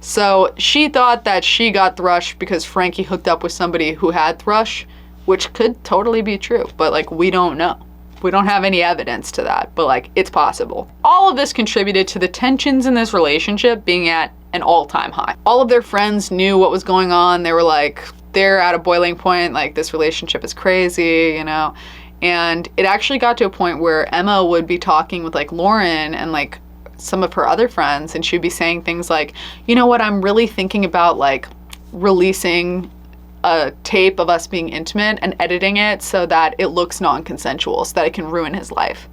So she thought that she got thrush because Frankie hooked up with somebody who had thrush, which could totally be true, but like we don't know. We don't have any evidence to that, but like it's possible. All of this contributed to the tensions in this relationship being at an all-time high. All of their friends knew what was going on. They were like, they're at a boiling point, like this relationship is crazy, you know? And it actually got to a point where Emma would be talking with like Lauren and like some of her other friends, and she'd be saying things like, you know what, I'm really thinking about like releasing a tape of us being intimate and editing it so that it looks non-consensual, so that it can ruin his life.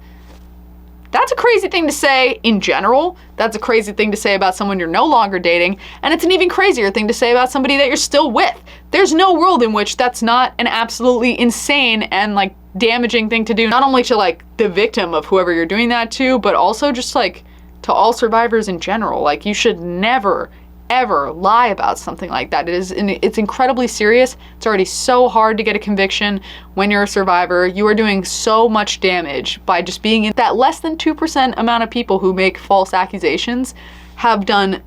That's a crazy thing to say in general. That's a crazy thing to say about someone you're no longer dating, and it's an even crazier thing to say about somebody that you're still with. There's no world in which that's not an absolutely insane and like damaging thing to do, not only to like the victim of whoever you're doing that to, but also just like to all survivors in general. Like you should never ever lie about something like that. It's incredibly serious. It's already so hard to get a conviction when you're a survivor. You are doing so much damage by just being in that. Less than 2% amount of people who make false accusations have done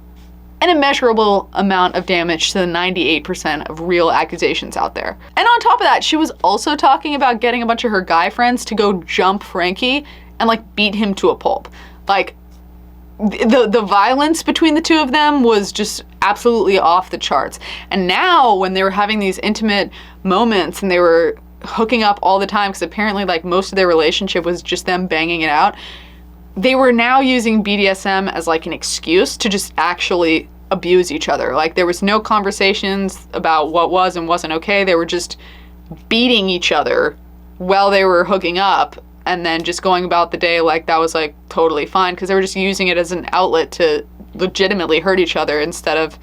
an immeasurable amount of damage to the 98% of real accusations out there. And on top of that, she was also talking about getting a bunch of her guy friends to go jump Frankie and like beat him to a pulp. Like the violence between the two of them was just absolutely off the charts. And now when they were having these intimate moments and they were hooking up all the time, because apparently like most of their relationship was just them banging it out, they were now using BDSM as like an excuse to just actually abuse each other. Like there was no conversations about what was and wasn't okay. They were just beating each other while they were hooking up, and then just going about the day like that was like totally fine, because they were just using it as an outlet to legitimately hurt each other instead of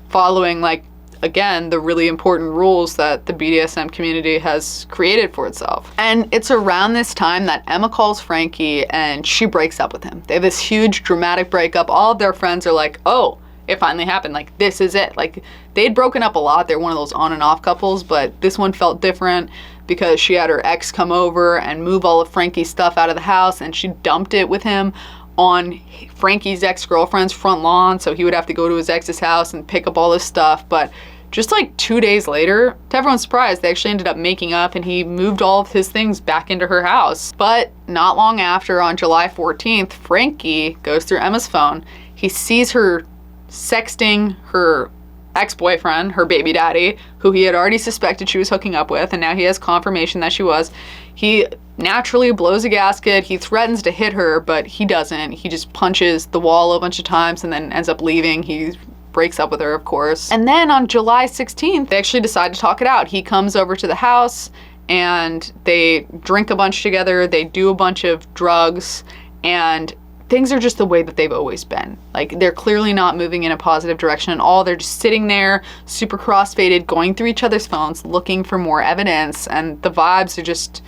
following like again, the really important rules that the BDSM community has created for itself. And it's around this time that Emma calls Frankie and she breaks up with him. They have this huge dramatic breakup. All of their friends are like, oh, it finally happened. Like, this is it. Like, they'd broken up a lot. They're one of those on and off couples, but this one felt different because she had her ex come over and move all of Frankie's stuff out of the house, and she dumped it with him on Frankie's ex-girlfriend's front lawn, so he would have to go to his ex's house and pick up all this stuff. But just like 2 days later, to everyone's surprise, they actually ended up making up and he moved all of his things back into her house. But not long after, on July 14th, Frankie goes through Emma's phone. He sees her sexting her ex-boyfriend, her baby daddy, who he had already suspected she was hooking up with, and now he has confirmation that she was. He naturally blows a gasket. He threatens to hit her, but he doesn't. He just punches the wall a bunch of times and then ends up leaving. He breaks up with her, of course. And then on July 16th, they actually decide to talk it out. He comes over to the house and they drink a bunch together. They do a bunch of drugs, and things are just the way that they've always been. Like, they're clearly not moving in a positive direction at all. They're just sitting there, super cross-faded, going through each other's phones, looking for more evidence, and the vibes are just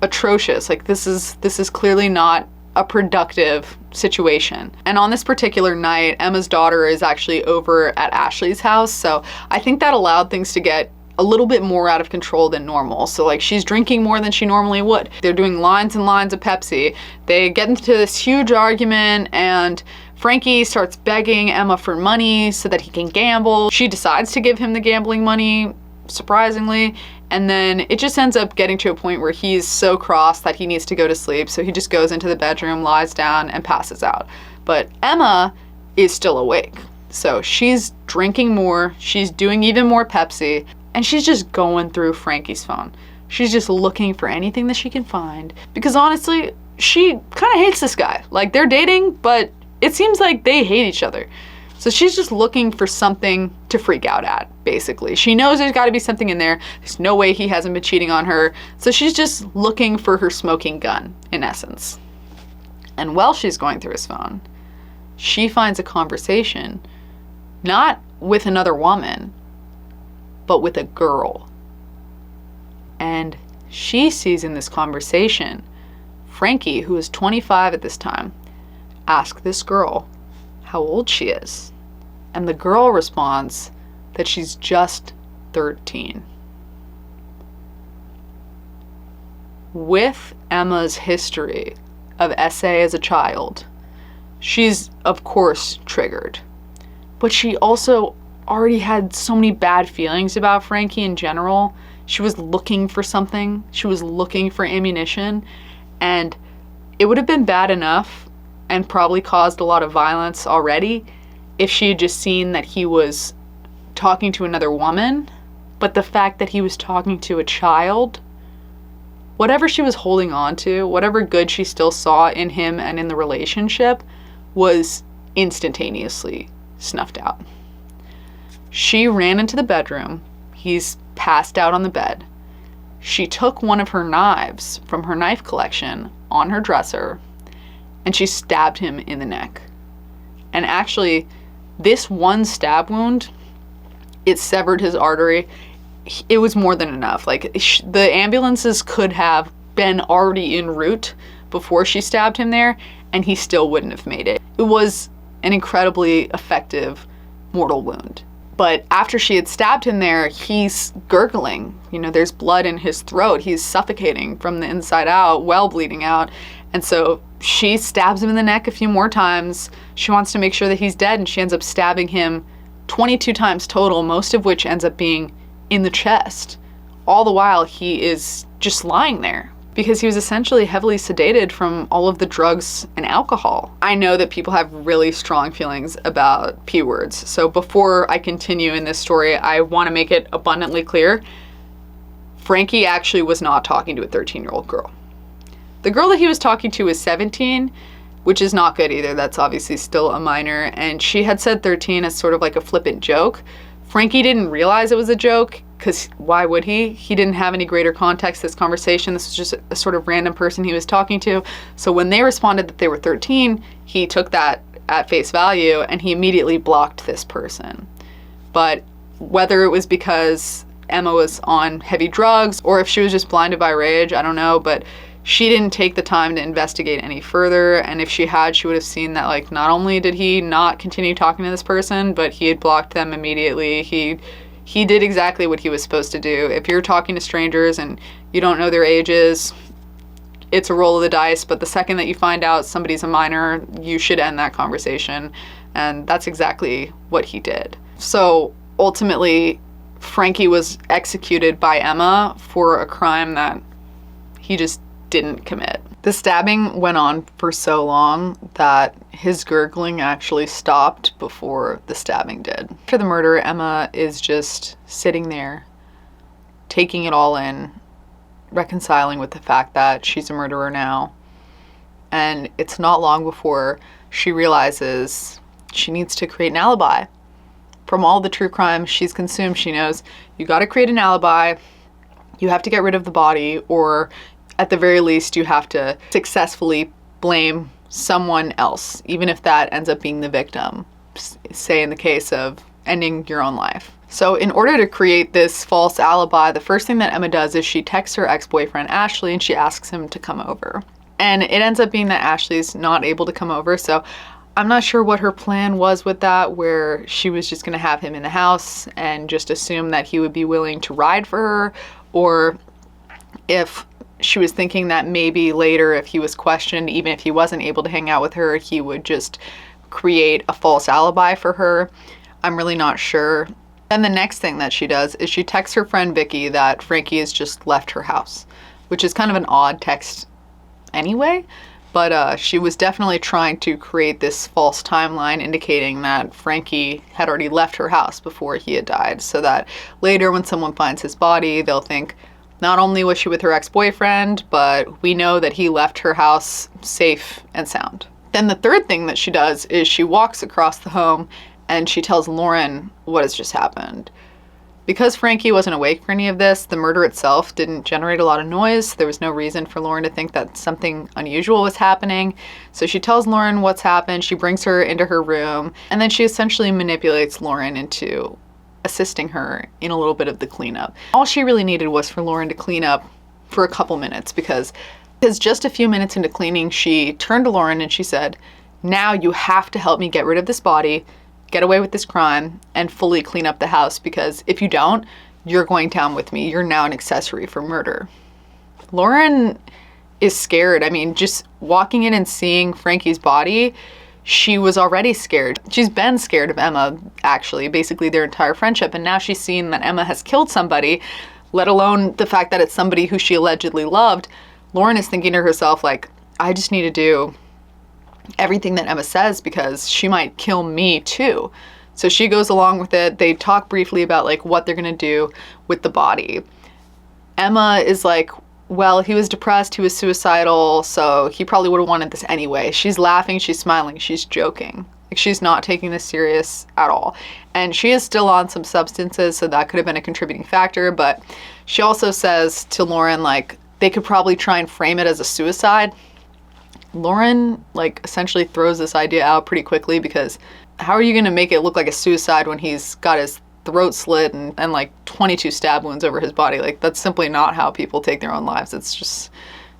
atrocious. Like, this is clearly not a productive situation. And on this particular night, Emma's daughter is actually over at Ashley's house, so I think that allowed things to get a little bit more out of control than normal. So like, she's drinking more than she normally would. They're doing lines and lines of Pepsi. They get into this huge argument and Frankie starts begging Emma for money so that he can gamble. She decides to give him the gambling money, surprisingly, and then it just ends up getting to a point where he's so cross that he needs to go to sleep, so he just goes into the bedroom, lies down, and passes out. But Emma is still awake. So she's drinking more, she's doing even more Pepsi, and she's just going through Frankie's phone. She's just looking for anything that she can find. Because honestly, she kind of hates this guy. Like, they're dating, but it seems like they hate each other. So she's just looking for something to freak out at, basically. She knows there's gotta be something in there. There's no way he hasn't been cheating on her. So she's just looking for her smoking gun, in essence. And while she's going through his phone, she finds a conversation, not with another woman, but with a girl. And she sees in this conversation Frankie, who is 25 at this time, ask this girl how old she is. And the girl responds that she's just 13. With Emma's history of SA as a child, she's of course triggered. But she also already had so many bad feelings about Frankie in general. She was looking for something. She was looking for ammunition. And it would have been bad enough and probably caused a lot of violence already if she had just seen that he was talking to another woman. But the fact that he was talking to a child, whatever she was holding on to, whatever good she still saw in him and in the relationship, was instantaneously snuffed out. She ran into the bedroom. He's passed out on the bed. She took one of her knives from her knife collection on her dresser and she stabbed him in the neck. And actually, this one stab wound, it severed his artery. It was more than enough. Like, the ambulances could have been already en route before she stabbed him there, and he still wouldn't have made it. It was an incredibly effective mortal wound. But after she had stabbed him there, he's gurgling. You know, there's blood in his throat. He's suffocating from the inside out, well bleeding out. And so she stabs him in the neck a few more times. She wants to make sure that he's dead, and she ends up stabbing him 22 times total, most of which ends up being in the chest. All the while, he is just lying there because he was essentially heavily sedated from all of the drugs and alcohol. I know that people have really strong feelings about P words, so before I continue in this story, I want to make it abundantly clear, Frankie actually was not talking to a 13-year-old girl. The girl that he was talking to was 17, which is not good either. That's obviously still a minor, and she had said 13 as sort of like a flippant joke. Frankie didn't realize it was a joke, because why would he? He didn't have any greater context to this conversation. This was just a sort of random person he was talking to. So when they responded that they were 13, he took that at face value and he immediately blocked this person. But Whether it was because Emma was on heavy drugs or if she was just blinded by rage, I don't know, but she didn't take the time to investigate any further. And if she had, she would have seen that, like, not only did he not continue talking to this person, but he had blocked them immediately. He did exactly what he was supposed to do. If you're talking to strangers and you don't know their ages, it's a roll of the dice, but the second that you find out somebody's a minor, you should end that conversation. And that's exactly what he did. So ultimately, Frankie was executed by Emma for a crime that he just didn't commit. The stabbing went on for so long that his gurgling actually stopped before the stabbing did. After the murder, Emma is just sitting there, taking it all in, reconciling with the fact that she's a murderer now. And it's not long before she realizes she needs to create an alibi. From all the true crime she's consumed, she knows you got to create an alibi, you have to get rid of the body, or at the very least you have to successfully blame someone else, even if that ends up being the victim, say in the case of ending your own life. So in order to create this false alibi, the first thing that Emma does is she texts her ex-boyfriend Ashley and she asks him to come over. And it ends up being that Ashley's not able to come over, so I'm not sure what her plan was with that, where she was just gonna have him in the house and just assume that he would be willing to ride for her, or if she was thinking that maybe later if he was questioned, even if he wasn't able to hang out with her, he would just create a false alibi for her. I'm really not sure. Then the next thing that she does is she texts her friend Vicky that Frankie has just left her house, which is kind of an odd text anyway, but she was definitely trying to create this false timeline indicating that Frankie had already left her house before he had died, so that later when someone finds his body, they'll think not only was she with her ex-boyfriend, but we know that he left her house safe and sound. Then the third thing that she does is she walks across the home and she tells Lauren what has just happened. Because Frankie wasn't awake for any of this, the murder itself didn't generate a lot of noise. There was no reason for Lauren to think that something unusual was happening. So she tells Lauren what's happened, she brings her into her room, and then she essentially manipulates Lauren into assisting her in a little bit of the cleanup. All she really needed was for Lauren to clean up for a couple minutes, because just a few minutes into cleaning, she turned to Lauren and she said, "Now you have to help me get rid of this body, get away with this crime, and fully clean up the house, because if you don't, you're going down with me. You're now an accessory for murder." Lauren is scared. I mean, just walking in and seeing Frankie's body, she was already scared. She's been scared of Emma, actually, basically their entire friendship, and now she's seen that Emma has killed somebody, let alone the fact that it's somebody who she allegedly loved. Lauren is thinking to herself, like, I just need to do everything that Emma says because she might kill me too. So she goes along with it. They talk briefly about like what they're gonna do with the body. Emma is like, well, he was depressed, he was suicidal, so he probably would have wanted this anyway. She's laughing, she's smiling, she's joking. Like, she's not taking this serious at all. And she is still on some substances, so that could have been a contributing factor, but she also says to Lauren, like, they could probably try and frame it as a suicide. Lauren, like, essentially throws this idea out pretty quickly, because how are you gonna make it look like a suicide when he's got his throat slit and like 22 stab wounds over his body? Like, that's simply not how people take their own lives. It's just,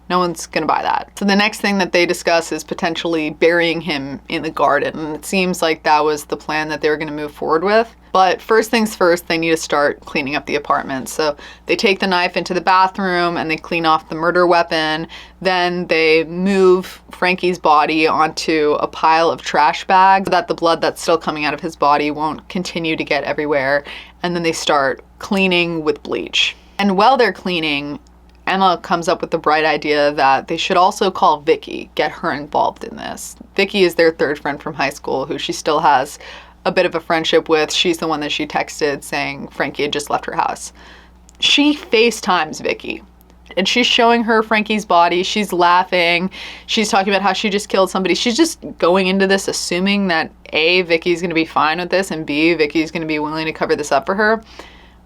no one's gonna buy that. So the next thing that they discuss is potentially burying him in the garden. And it seems like that was the plan that they were gonna move forward with. But first things first, they need to start cleaning up the apartment. So they take the knife into the bathroom and they clean off the murder weapon. Then they move Frankie's body onto a pile of trash bags so that the blood that's still coming out of his body won't continue to get everywhere. And then they start cleaning with bleach. And while they're cleaning, Emma comes up with the bright idea that they should also call Vicky, get her involved in this. Vicky is their third friend from high school who she still has a bit of a friendship with. She's the one that she texted saying Frankie had just left her house. She FaceTimes Vicky and she's showing her Frankie's body. She's laughing. She's talking about how she just killed somebody. She's just going into this assuming that A, Vicky's gonna be fine with this, and B, Vicky's gonna be willing to cover this up for her,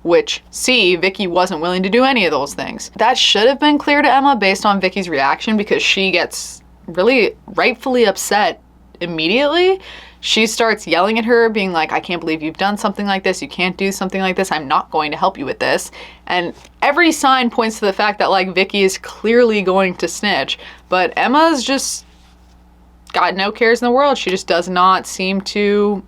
which C, Vicky wasn't willing to do any of those things. That should have been clear to Emma based on Vicky's reaction, because she gets really rightfully upset immediately. She starts yelling at her, being like, I can't believe you've done something like this. You can't do something like this. I'm not going to help you with this. And every sign points to the fact that like Vicky is clearly going to snitch, but Emma's just got no cares in the world. She just does not seem to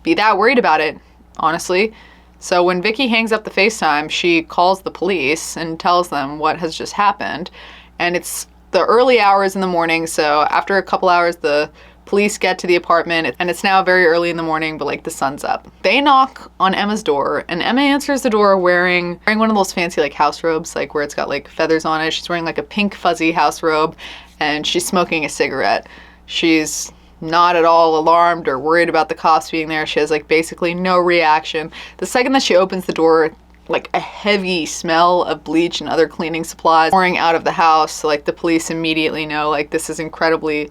be that worried about it, honestly. So when Vicky hangs up the FaceTime, she calls the police and tells them what has just happened. And it's the early hours in the morning, so after a couple hours, the police get to the apartment, and it's now very early in the morning, but like the sun's up. They knock on Emma's door, and Emma answers the door wearing one of those fancy like house robes, like where it's got like feathers on it. She's wearing like a pink fuzzy house robe, and she's smoking a cigarette. She's not at all alarmed or worried about the cops being there. She has like basically no reaction. The second that she opens the door, like a heavy smell of bleach and other cleaning supplies pouring out of the house. So like the police immediately know like this is incredibly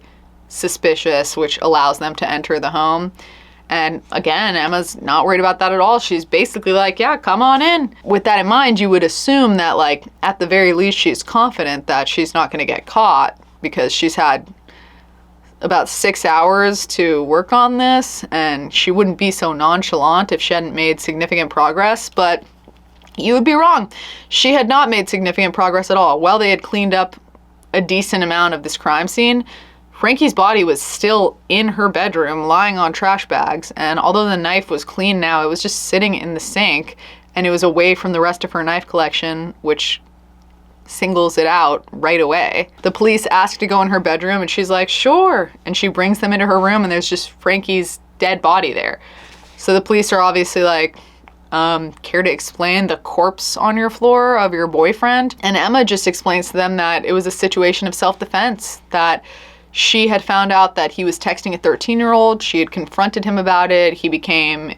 suspicious, which allows them to enter the home. And again, Emma's not worried about that at all. She's basically like, yeah, come on in. With that in mind, you would assume that like at the very least she's confident that she's not going to get caught, because she's had about 6 hours to work on this, and she wouldn't be so nonchalant if she hadn't made significant progress. But you would be wrong. She had not made significant progress at all. While they had cleaned up a decent amount of this crime scene, Frankie's body was still in her bedroom, lying on trash bags, and although the knife was clean now, it was just sitting in the sink, and it was away from the rest of her knife collection, which singles it out right away. The police ask to go in her bedroom, and she's like, sure, and she brings them into her room, and there's just Frankie's dead body there. So the police are obviously like, care to explain the corpse on your floor of your boyfriend? And Emma just explains to them that it was a situation of self-defense, that she had found out that he was texting a 13-year-old. She had confronted him about it. He became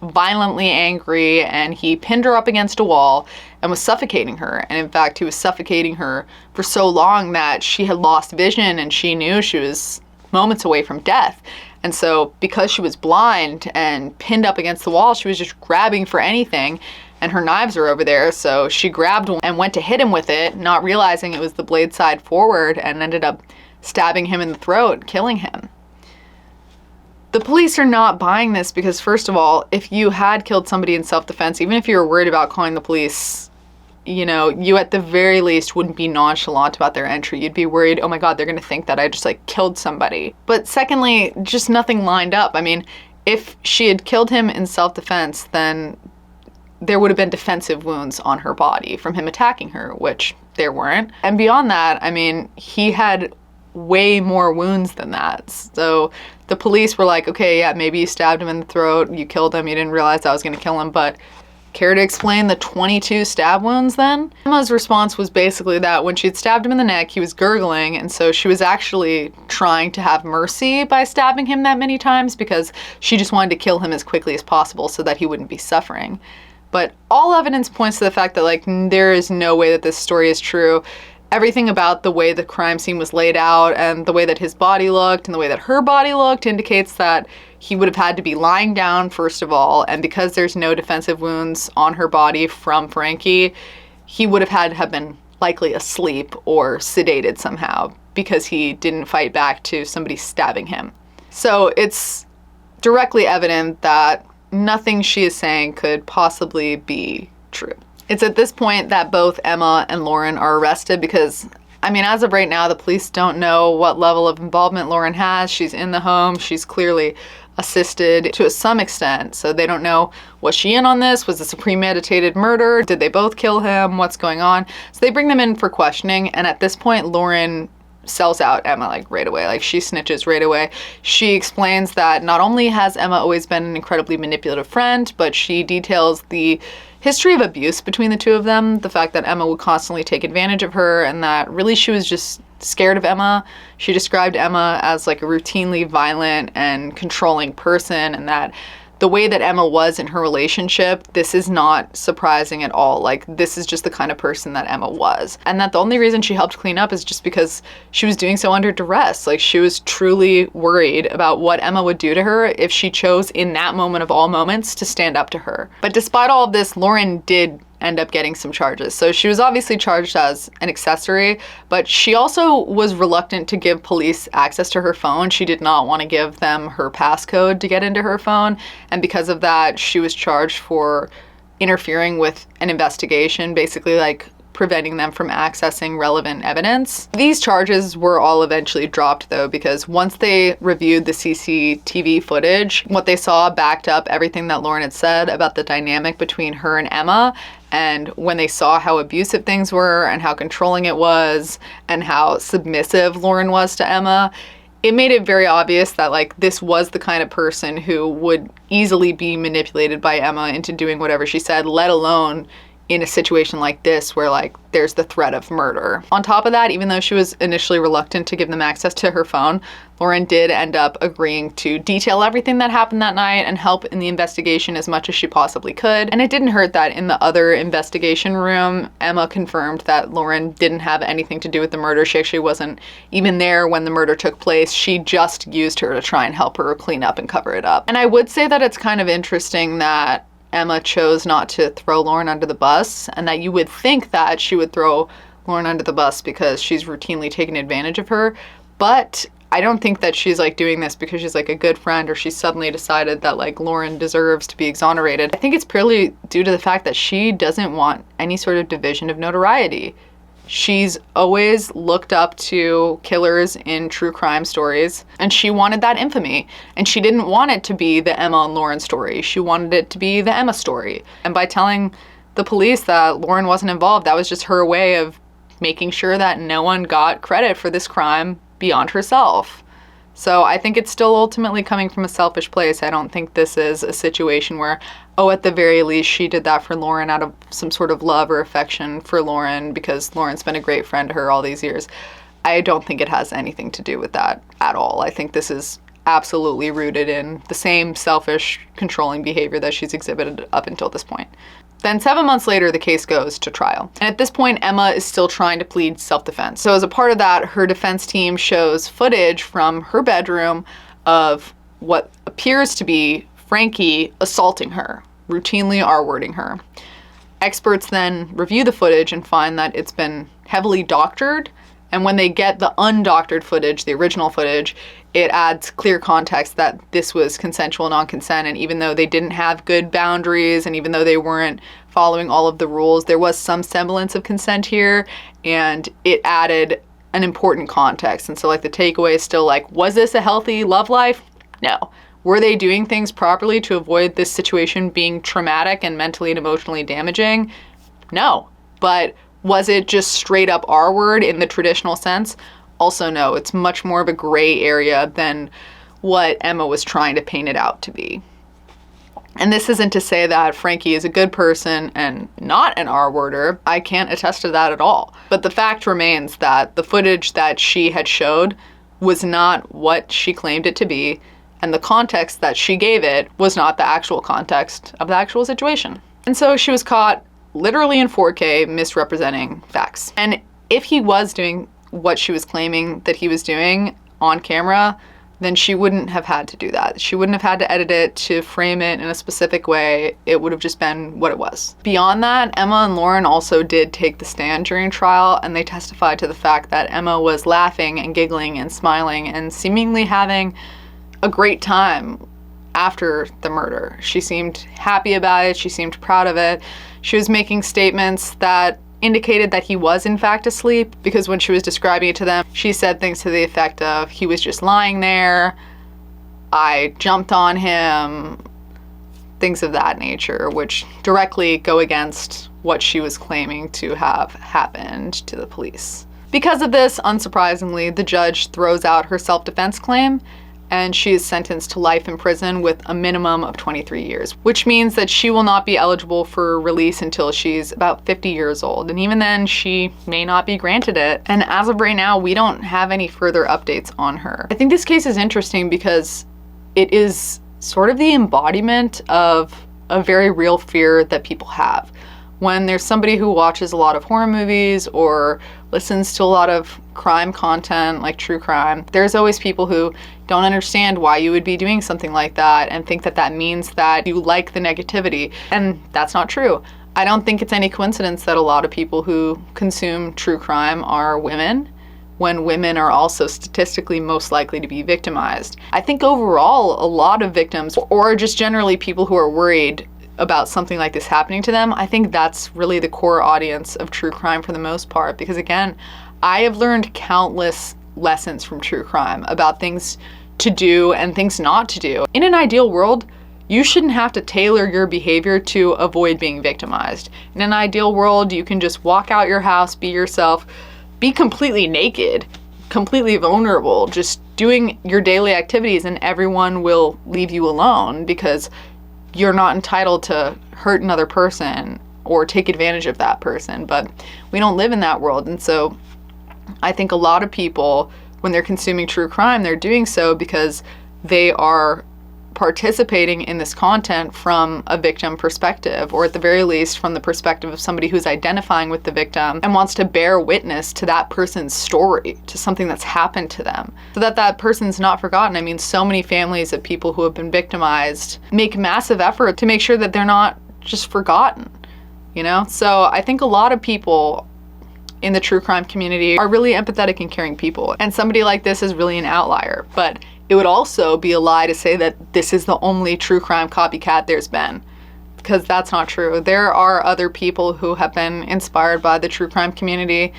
violently angry, and he pinned her up against a wall and was suffocating her. And in fact, he was suffocating her for so long that she had lost vision, and she knew she was moments away from death. And so because she was blind and pinned up against the wall, she was just grabbing for anything, and her knives are over there. So she grabbed one and went to hit him with it, not realizing it was the blade side forward, and ended up stabbing him in the throat, killing him. The police are not buying this because, first of all, if you had killed somebody in self-defense, even if you were worried about calling the police, you know, you at the very least wouldn't be nonchalant about their entry. You'd be worried, oh my God, they're gonna think that I just like killed somebody. But secondly, just nothing lined up. I mean, if she had killed him in self-defense, then there would have been defensive wounds on her body from him attacking her, which there weren't. And beyond that, I mean, he had way more wounds than that. So the police were like, okay, yeah, maybe you stabbed him in the throat, you killed him, you didn't realize I was gonna kill him, but care to explain the 22 stab wounds then? Emma's response was basically that when she'd stabbed him in the neck, he was gurgling, and so she was actually trying to have mercy by stabbing him that many times, because she just wanted to kill him as quickly as possible so that he wouldn't be suffering. But all evidence points to the fact that like there is no way that this story is true. Everything about the way the crime scene was laid out and the way that his body looked and the way that her body looked indicates that he would have had to be lying down, first of all, and because there's no defensive wounds on her body from Frankie, he would have had to have been likely asleep or sedated somehow because he didn't fight back to somebody stabbing him. So it's directly evident that nothing she is saying could possibly be true. It's at this point that both Emma and Lauren are arrested because, I mean, as of right now, the police don't know what level of involvement Lauren has. She's in the home. She's clearly assisted to some extent. So they don't know, was she in on this? Was this a premeditated murder? Did they both kill him? What's going on? So they bring them in for questioning. And at this point, Lauren sells out Emma like right away. Like she snitches right away. She explains that not only has Emma always been an incredibly manipulative friend, but she details the history of abuse between the two of them, the fact that Emma would constantly take advantage of her, and that really she was just scared of Emma. She described Emma as like a routinely violent and controlling person, and that the way that Emma was in her relationship, this is not surprising at all. Like, this is just the kind of person that Emma was. And that the only reason she helped clean up is just because she was doing so under duress. Like, she was truly worried about what Emma would do to her if she chose in that moment of all moments to stand up to her. But despite all of this, Lauren did end up getting some charges. So she was obviously charged as an accessory, but she also was reluctant to give police access to her phone. She did not want to give them her passcode to get into her phone. And because of that, she was charged for interfering with an investigation, basically like preventing them from accessing relevant evidence. These charges were all eventually dropped though, because once they reviewed the CCTV footage, what they saw backed up everything that Lauren had said about the dynamic between her and Emma. And when they saw how abusive things were and how controlling it was and how submissive Lauren was to Emma, it made it very obvious that like this was the kind of person who would easily be manipulated by Emma into doing whatever she said, let alone in a situation like this where like there's the threat of murder. On top of that, even though she was initially reluctant to give them access to her phone, Lauren did end up agreeing to detail everything that happened that night and help in the investigation as much as she possibly could. And it didn't hurt that in the other investigation room, Emma confirmed that Lauren didn't have anything to do with the murder. She actually wasn't even there when the murder took place. She just used her to try and help her clean up and cover it up. And I would say that it's kind of interesting that Emma chose not to throw Lauren under the bus, and that you would think that she would throw Lauren under the bus because she's routinely taken advantage of her. But I don't think that she's like doing this because she's like a good friend or she suddenly decided that like Lauren deserves to be exonerated. I think it's purely due to the fact that she doesn't want any sort of division of notoriety. She's always looked up to killers in true crime stories, and she wanted that infamy. And she didn't want it to be the Emma and Lauren story. She wanted it to be the Emma story. And by telling the police that Lauren wasn't involved, that was just her way of making sure that no one got credit for this crime beyond herself. So I think it's still ultimately coming from a selfish place. I don't think this is a situation where, oh, at the very least, she did that for Lauren out of some sort of love or affection for Lauren because Lauren's been a great friend to her all these years. I don't think it has anything to do with that at all. I think this is absolutely rooted in the same selfish, controlling behavior that she's exhibited up until this point. Then 7 months later, the case goes to trial. And at this point, Emma is still trying to plead self-defense. So as a part of that, her defense team shows footage from her bedroom of what appears to be Frankie assaulting her, routinely R-wording her. Experts then review the footage and find that it's been heavily doctored. And when they get the undoctored footage, the original footage, it adds clear context that this was consensual non-consent. And even though they didn't have good boundaries and even though they weren't following all of the rules, there was some semblance of consent here, and it added an important context. And so like the takeaway is still like, was this a healthy love life? No. Were they doing things properly to avoid this situation being traumatic and mentally and emotionally damaging? No. But was it just straight up R-word in the traditional sense? Also no. It's much more of a gray area than what Emma was trying to paint it out to be. And this isn't to say that Frankie is a good person and not an R-worder. I can't attest to that at all. But the fact remains that the footage that she had showed was not what she claimed it to be, and the context that she gave it was not the actual context of the actual situation. And so she was caught literally in 4K misrepresenting facts. And if he was doing what she was claiming that he was doing on camera, then she wouldn't have had to do that. She wouldn't have had to edit it to frame it in a specific way. It would have just been what it was. Beyond that, Emma and Lauren also did take the stand during trial, and they testified to the fact that Emma was laughing and giggling and smiling and seemingly having a great time after the murder. She seemed happy about it. She seemed proud of it. She was making statements that indicated that he was in fact asleep, because when she was describing it to them, she said things to the effect of, he was just lying there, I jumped on him, things of that nature, which directly go against what she was claiming to have happened to the police. Because of this, unsurprisingly, the judge throws out her self-defense claim, and she is sentenced to life in prison with a minimum of 23 years, which means that she will not be eligible for release until she's about 50 years old. And even then, she may not be granted it. And as of right now, we don't have any further updates on her. I think this case is interesting because it is sort of the embodiment of a very real fear that people have. When there's somebody who watches a lot of horror movies or listens to a lot of crime content, like true crime, there's always people who don't understand why you would be doing something like that and think that that means that you like the negativity. And that's not true. I don't think it's any coincidence that a lot of people who consume true crime are women, when women are also statistically most likely to be victimized. I think overall, a lot of victims, or just generally people who are worried about something like this happening to them, I think that's really the core audience of true crime for the most part. Because again, I have learned countless lessons from true crime about things to do and things not to do. In an ideal world, you shouldn't have to tailor your behavior to avoid being victimized. In an ideal world, you can just walk out your house, be yourself, be completely naked, completely vulnerable, just doing your daily activities, and everyone will leave you alone because you're not entitled to hurt another person or take advantage of that person. But we don't live in that world. And so I think a lot of people, when they're consuming true crime, they're doing so because they are participating in this content from a victim perspective, or at the very least from the perspective of somebody who's identifying with the victim and wants to bear witness to that person's story, to something that's happened to them, so that that person's not forgotten. I mean, so many families of people who have been victimized make massive effort to make sure that they're not just forgotten, you know? So I think a lot of people in the true crime community are really empathetic and caring people, and somebody like this is really an outlier. But it would also be a lie to say that this is the only true crime copycat there's been, because that's not true. There are other people who have been inspired by the true crime community,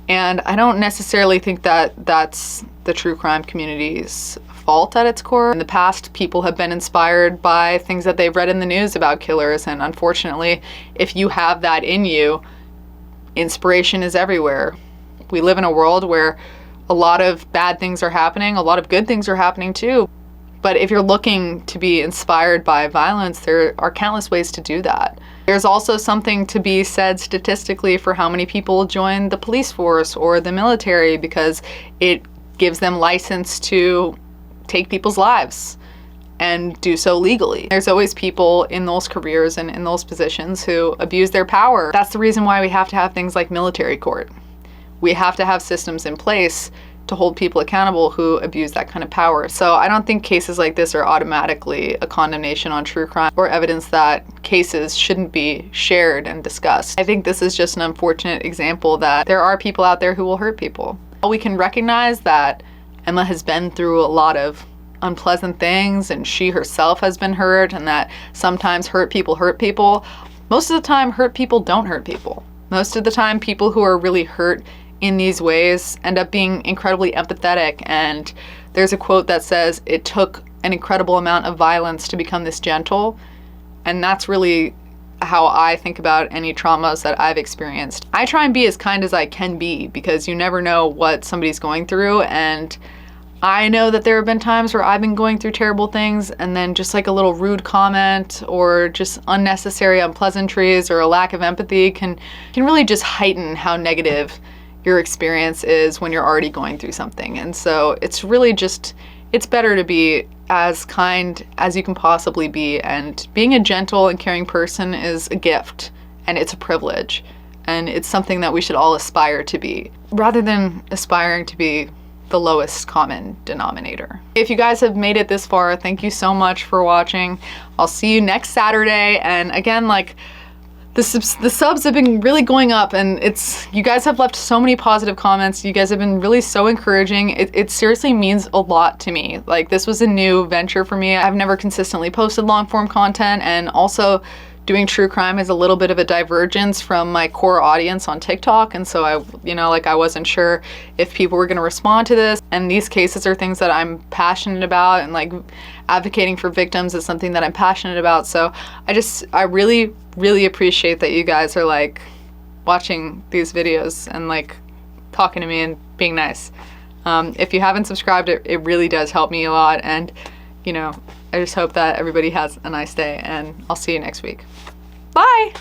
and I don't necessarily think that that's the true crime community's fault at its core. In the past, people have been inspired by things that they've read in the news about killers, and unfortunately, if you have that in you, inspiration is everywhere. We live in a world where a lot of bad things are happening, a lot of good things are happening too. But if you're looking to be inspired by violence, there are countless ways to do that. There's also something to be said statistically for how many people join the police force or the military, because it gives them license to take people's lives and do so legally. There's always people in those careers and in those positions who abuse their power. That's the reason why we have to have things like military court. We have to have systems in place to hold people accountable who abuse that kind of power. So I don't think cases like this are automatically a condemnation on true crime or evidence that cases shouldn't be shared and discussed. I think this is just an unfortunate example that there are people out there who will hurt people. We can recognize that Emma has been through a lot of unpleasant things, and she herself has been hurt, and that sometimes hurt people hurt people. Most of the time, hurt people don't hurt people. Most of the time, people who are really hurt in these ways end up being incredibly empathetic. And there's a quote that says, "It took an incredible amount of violence to become this gentle." And that's really how I think about any traumas that I've experienced. I try and be as kind as I can be, because you never know what somebody's going through. And I know that there have been times where I've been going through terrible things, and then just like a little rude comment or just unnecessary unpleasantries or a lack of empathy can really just heighten how negative your experience is when you're already going through something. And so it's really just, it's better to be as kind as you can possibly be. And being a gentle and caring person is a gift, and it's a privilege. And it's something that we should all aspire to be, rather than aspiring to be the lowest common denominator. If you guys have made it this far, thank you so much for watching. I'll see you next Saturday. And again, like, the subs have been really going up, and you guys have left so many positive comments. You guys have been really so encouraging. It seriously means a lot to me. Like, this was a new venture for me. I've never consistently posted long form content, and also doing true crime is a little bit of a divergence from my core audience on TikTok. And so I wasn't sure if people were gonna respond to this. And these cases are things that I'm passionate about, and like advocating for victims is something that I'm passionate about. So I really, really appreciate that you guys are like watching these videos and like talking to me and being nice. If you haven't subscribed, it really does help me a lot. And I just hope that everybody has a nice day, and I'll see you next week. Bye!